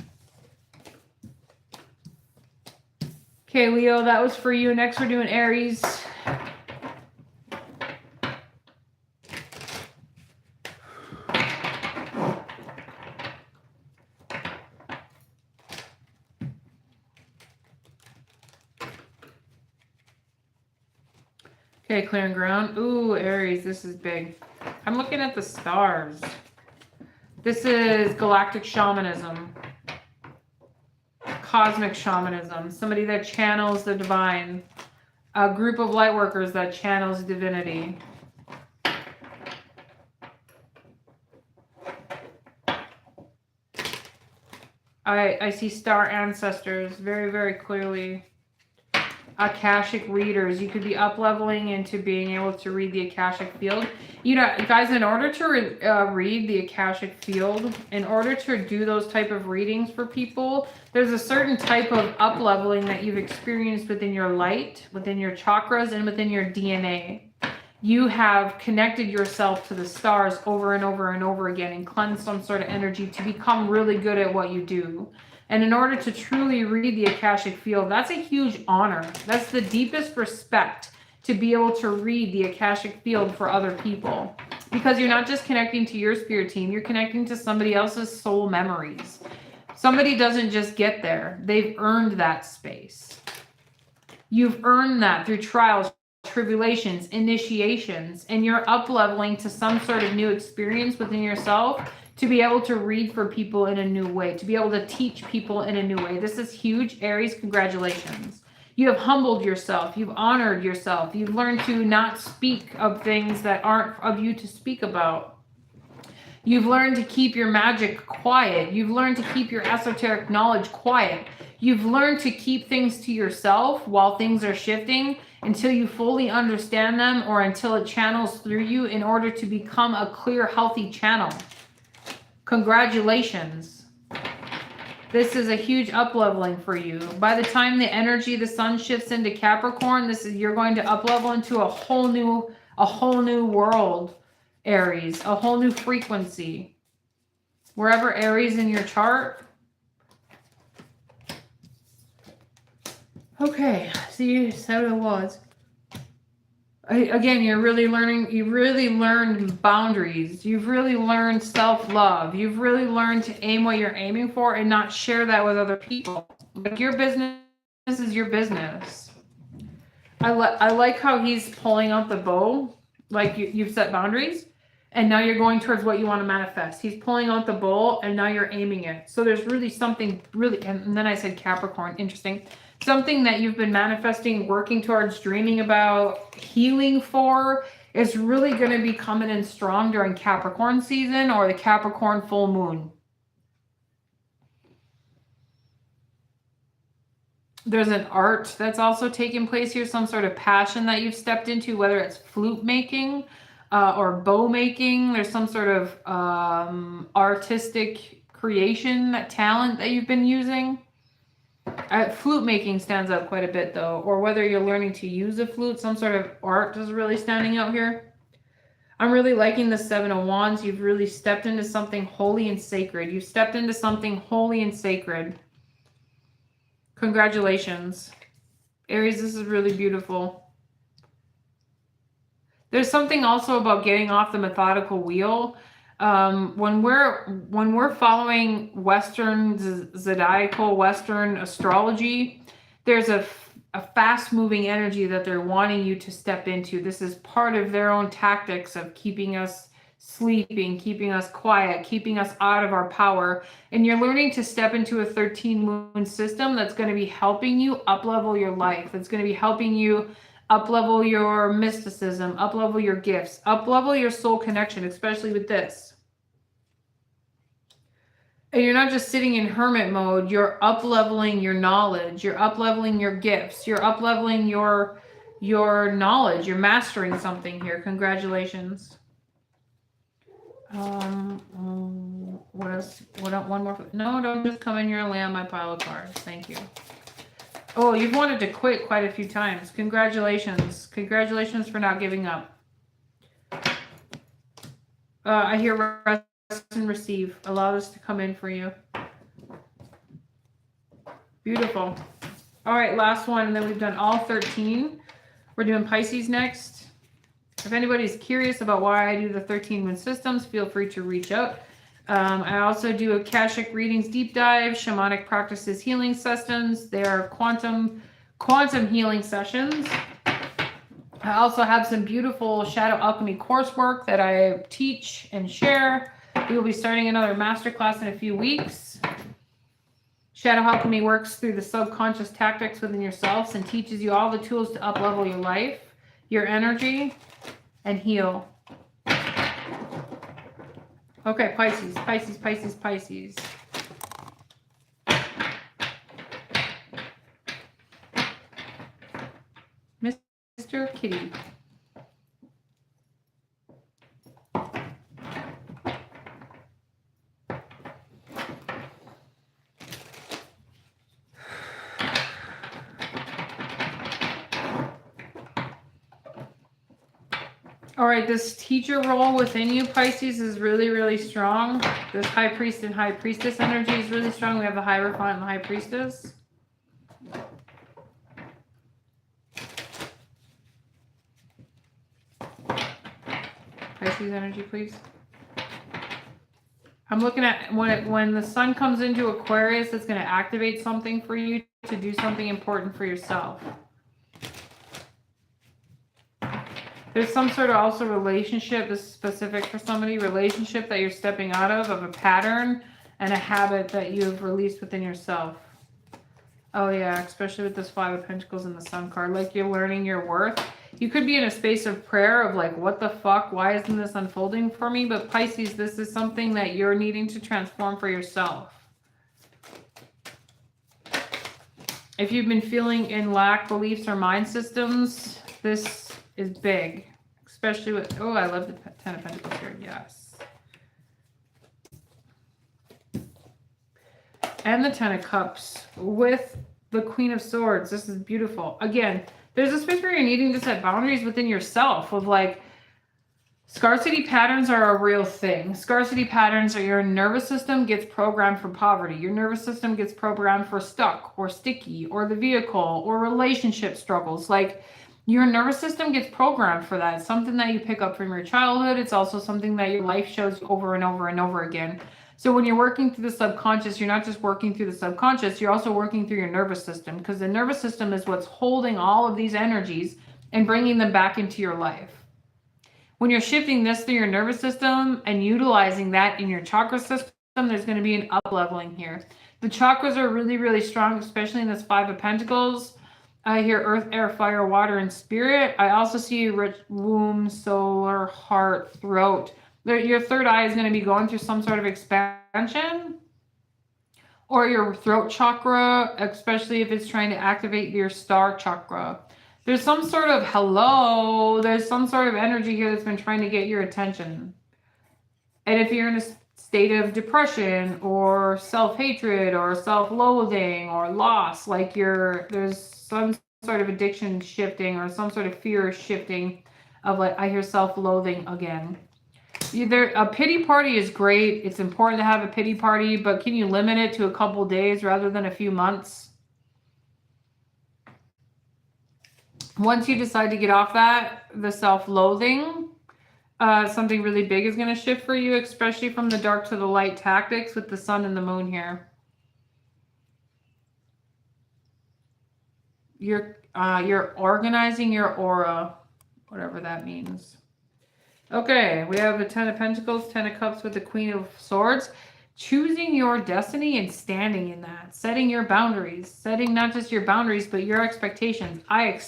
Okay, Leo, that was for you. Next, we're doing Aries. Okay, clearing ground. Ooh, Aries, this is big. I'm looking at the stars. This is galactic shamanism. Cosmic shamanism, somebody that channels the divine, a group of light workers that channels divinity. I see star ancestors very, very clearly. Akashic readers. You could be up-leveling into being able to read the Akashic field. You know, guys, in order to read the Akashic field, in order to do those type of readings for people, there's a certain type of up-leveling that you've experienced within your light, within your chakras, and within your DNA. You have connected yourself to the stars over and over and over again and cleansed some sort of energy to become really good at what you do. And in order to truly read the Akashic field, that's a huge honor. That's the deepest respect, to be able to read the Akashic field for other people. Because you're not just connecting to your spirit team, you're connecting to somebody else's soul memories. Somebody doesn't just get there. They've earned that space. You've earned that through trials, tribulations, initiations, and you're up-leveling to some sort of new experience within yourself to be able to read for people in a new way, to be able to teach people in a new way. This is huge. Aries, congratulations. You have humbled yourself. You've honored yourself. You've learned to not speak of things that aren't of you to speak about. You've learned to keep your magic quiet. You've learned to keep your esoteric knowledge quiet. You've learned to keep things to yourself while things are shifting until you fully understand them or until it channels through you in order to become a clear, healthy channel. Congratulations. This is a huge up-leveling for you. By the time the energy, the sun shifts into Capricorn, you're going to up-level into a whole new world, Aries, a whole new frequency. Wherever Aries in your chart. Okay, see, so it was. Again, you've really learned boundaries. You've really learned self-love. You've really learned to aim what you're aiming for and not share that with other people. Like, your business is your business. I like how he's pulling out the bow. Like, you've set boundaries and now you're going towards what you want to manifest. He's pulling out the bow and now you're aiming it. So there's really something really, and then I said Capricorn, interesting. Something that you've been manifesting, working towards, dreaming about, healing for, is really going to be coming in strong during Capricorn season or the Capricorn full moon. There's an art that's also taking place here, some sort of passion that you've stepped into, whether it's flute making or bow making. There's some sort of artistic creation, that talent that you've been using. Flute making stands out quite a bit though, or whether you're learning to use a flute, some sort of art is really standing out here. I'm really liking the Seven of Wands. You've really stepped into something holy and sacred. You've stepped into something holy and sacred. Congratulations. Aries, this is really beautiful. There's something also about getting off the methodical wheel. When we're following Western zodiacal, Western astrology, there's a fast moving energy that they're wanting you to step into. This is part of their own tactics of keeping us sleeping, keeping us quiet, keeping us out of our power. And you're learning to step into a 13 moon system that's going to be helping you up-level your life. That's going to be helping you up-level your mysticism, up-level your gifts, up-level your soul connection, especially with this. And you're not just sitting in hermit mode, you're up-leveling your knowledge, you're up-leveling your gifts, you're up-leveling your knowledge, you're mastering something here. Congratulations. What else? One more? No, don't just come in here and lay on my pile of cards. Thank you. Oh, you've wanted to quit quite a few times. Congratulations. Congratulations for not giving up. I hear rest and receive. Allow this to come in for you. Beautiful. All right, last one, and then we've done all 13. We're doing Pisces next. If anybody's curious about why I do the 13 moon systems, feel free to reach out. I also do Akashic readings, deep dive, shamanic practices, healing sessions. They are quantum healing sessions. I also have some beautiful shadow alchemy coursework that I teach and share. We will be starting another masterclass in a few weeks. Shadow alchemy works through the subconscious tactics within yourselves and teaches you all the tools to up-level your life, your energy, and heal. Okay, Pisces, Pisces, Pisces, Pisces. Mr. Kitty. All right, this teacher role within you, Pisces, is really, really strong. This high priest and high priestess energy is really strong. We have the Hierophant and the high priestess. Pisces energy, please. I'm looking at when the sun comes into Aquarius, it's going to activate something for you to do something important for yourself. There's some sort of also relationship, this is specific for somebody, relationship that you're stepping out of a pattern and a habit that you've released within yourself. Oh yeah, especially with this Five of Pentacles and the Sun card. Like you're learning your worth. You could be in a space of prayer of like, what the fuck? Why isn't this unfolding for me? But Pisces, this is something that you're needing to transform for yourself. If you've been feeling in lack beliefs or mind systems, this is big. Especially with, oh, I love the Ten of Pentacles here. Yes. And the Ten of Cups with the Queen of Swords. This is beautiful. Again, there's a space where you're needing to set boundaries within yourself of like, scarcity patterns are a real thing. Scarcity patterns are your nervous system gets programmed for poverty. Your nervous system gets programmed for stuck or sticky or the vehicle or relationship struggles. Like your nervous system gets programmed for that. It's something that you pick up from your childhood. It's also something that your life shows you over and over and over again. So when you're working through the subconscious, you're not just working through the subconscious, you're also working through your nervous system, because the nervous system is what's holding all of these energies and bringing them back into your life. When you're shifting this through your nervous system and utilizing that in your chakra system, there's going to be an up leveling here. The chakras are really, really strong, especially in this Five of Pentacles. I hear earth, air, fire, water, and spirit. I also see rich womb, solar, heart, throat. Your third eye is going to be going through some sort of expansion, or your throat chakra, especially if it's trying to activate your star chakra. There's some sort of there's some sort of energy here that's been trying to get your attention. And if you're in a state of depression or self-hatred or self-loathing or loss, like there's some sort of addiction shifting or some sort of fear shifting of like, I hear self-loathing again. A pity party is great. It's important to have a pity party, but can you limit it to a couple days rather than a few months? Once you decide to get off the self-loathing, something really big is going to shift for you, especially from the dark to the light tactics with the sun and the moon here. You're organizing your aura, whatever that means. Okay, we have the Ten of Pentacles, Ten of Cups with the Queen of Swords. Choosing your destiny and standing in that. Setting your boundaries. Setting not just your boundaries, but your expectations. I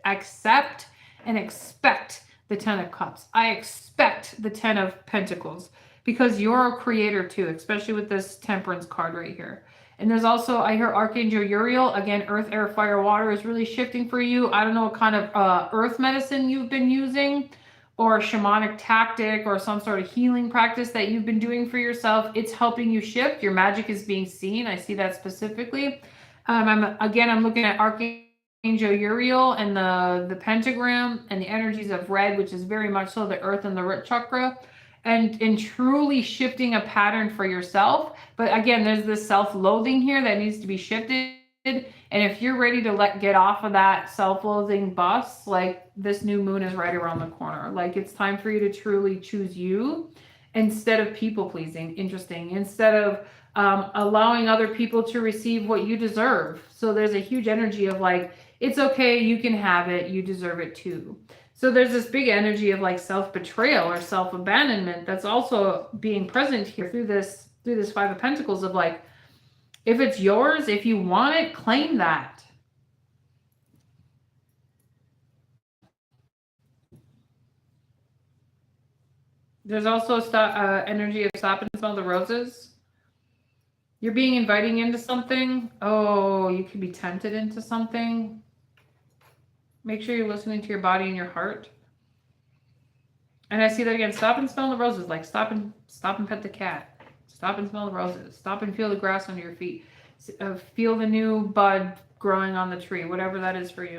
accept and expect the Ten of Cups. I expect the Ten of Pentacles. Because you're a creator too, especially with this Temperance card right here. And there's also, I hear Archangel Uriel. Again, earth, air, fire, water is really shifting for you. I don't know what kind of earth medicine you've been using, or a shamanic tactic, or some sort of healing practice that you've been doing for yourself. It's helping you shift. Your magic is being seen. I see that specifically. I'm looking at Archangel Uriel and the pentagram and the energies of red, which is very much so the earth and the root chakra, and truly shifting a pattern for yourself. But again, there's this self-loathing here that needs to be shifted. And if you're ready to get off of that self-loathing bus, like this new moon is right around the corner. Like it's time for you to truly choose you instead of people pleasing. Interesting. Instead of allowing other people to receive what you deserve. So there's a huge energy of like, it's okay, you can have it, you deserve it too. So there's this big energy of like self-betrayal or self-abandonment that's also being present here through this Five of Pentacles of like, if it's yours, if you want it, claim that. There's also energy of stop and smell the roses. You're being inviting into something. Oh, you could be tempted into something. Make sure you're listening to your body and your heart. And I see that again. Stop and smell the roses. Like stop and pet the cat. Stop and smell the roses. Stop and feel the grass under your feet. Feel the new bud growing on the tree, whatever that is for you.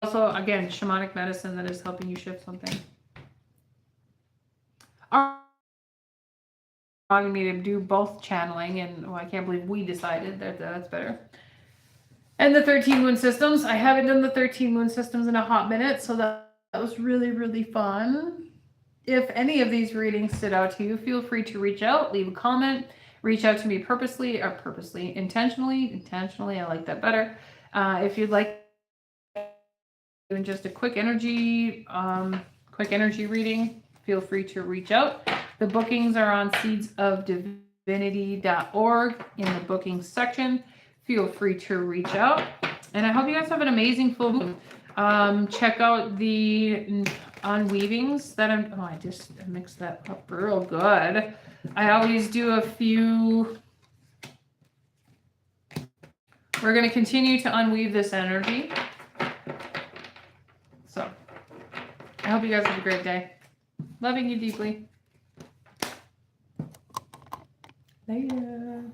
Also, again, shamanic medicine that is helping you shift something. Wanting me to do both channeling, and I can't believe we decided that that's better. And the 13 moon systems. I haven't done the 13 moon systems in a hot minute, so that was really, really fun. If any of these readings stood out to you, feel free to reach out, leave a comment, reach out to me intentionally, I like that better. If you'd like doing just a quick energy reading, feel free to reach out. The bookings are on Seeds of Divinity. divinity.org in the booking section. Feel free to reach out. And I hope you guys have an amazing full moon. Check out the unweavings that I just mixed that up real good. I always do a few. We're going to continue to unweave this energy. So I hope you guys have a great day. Loving you deeply. Later.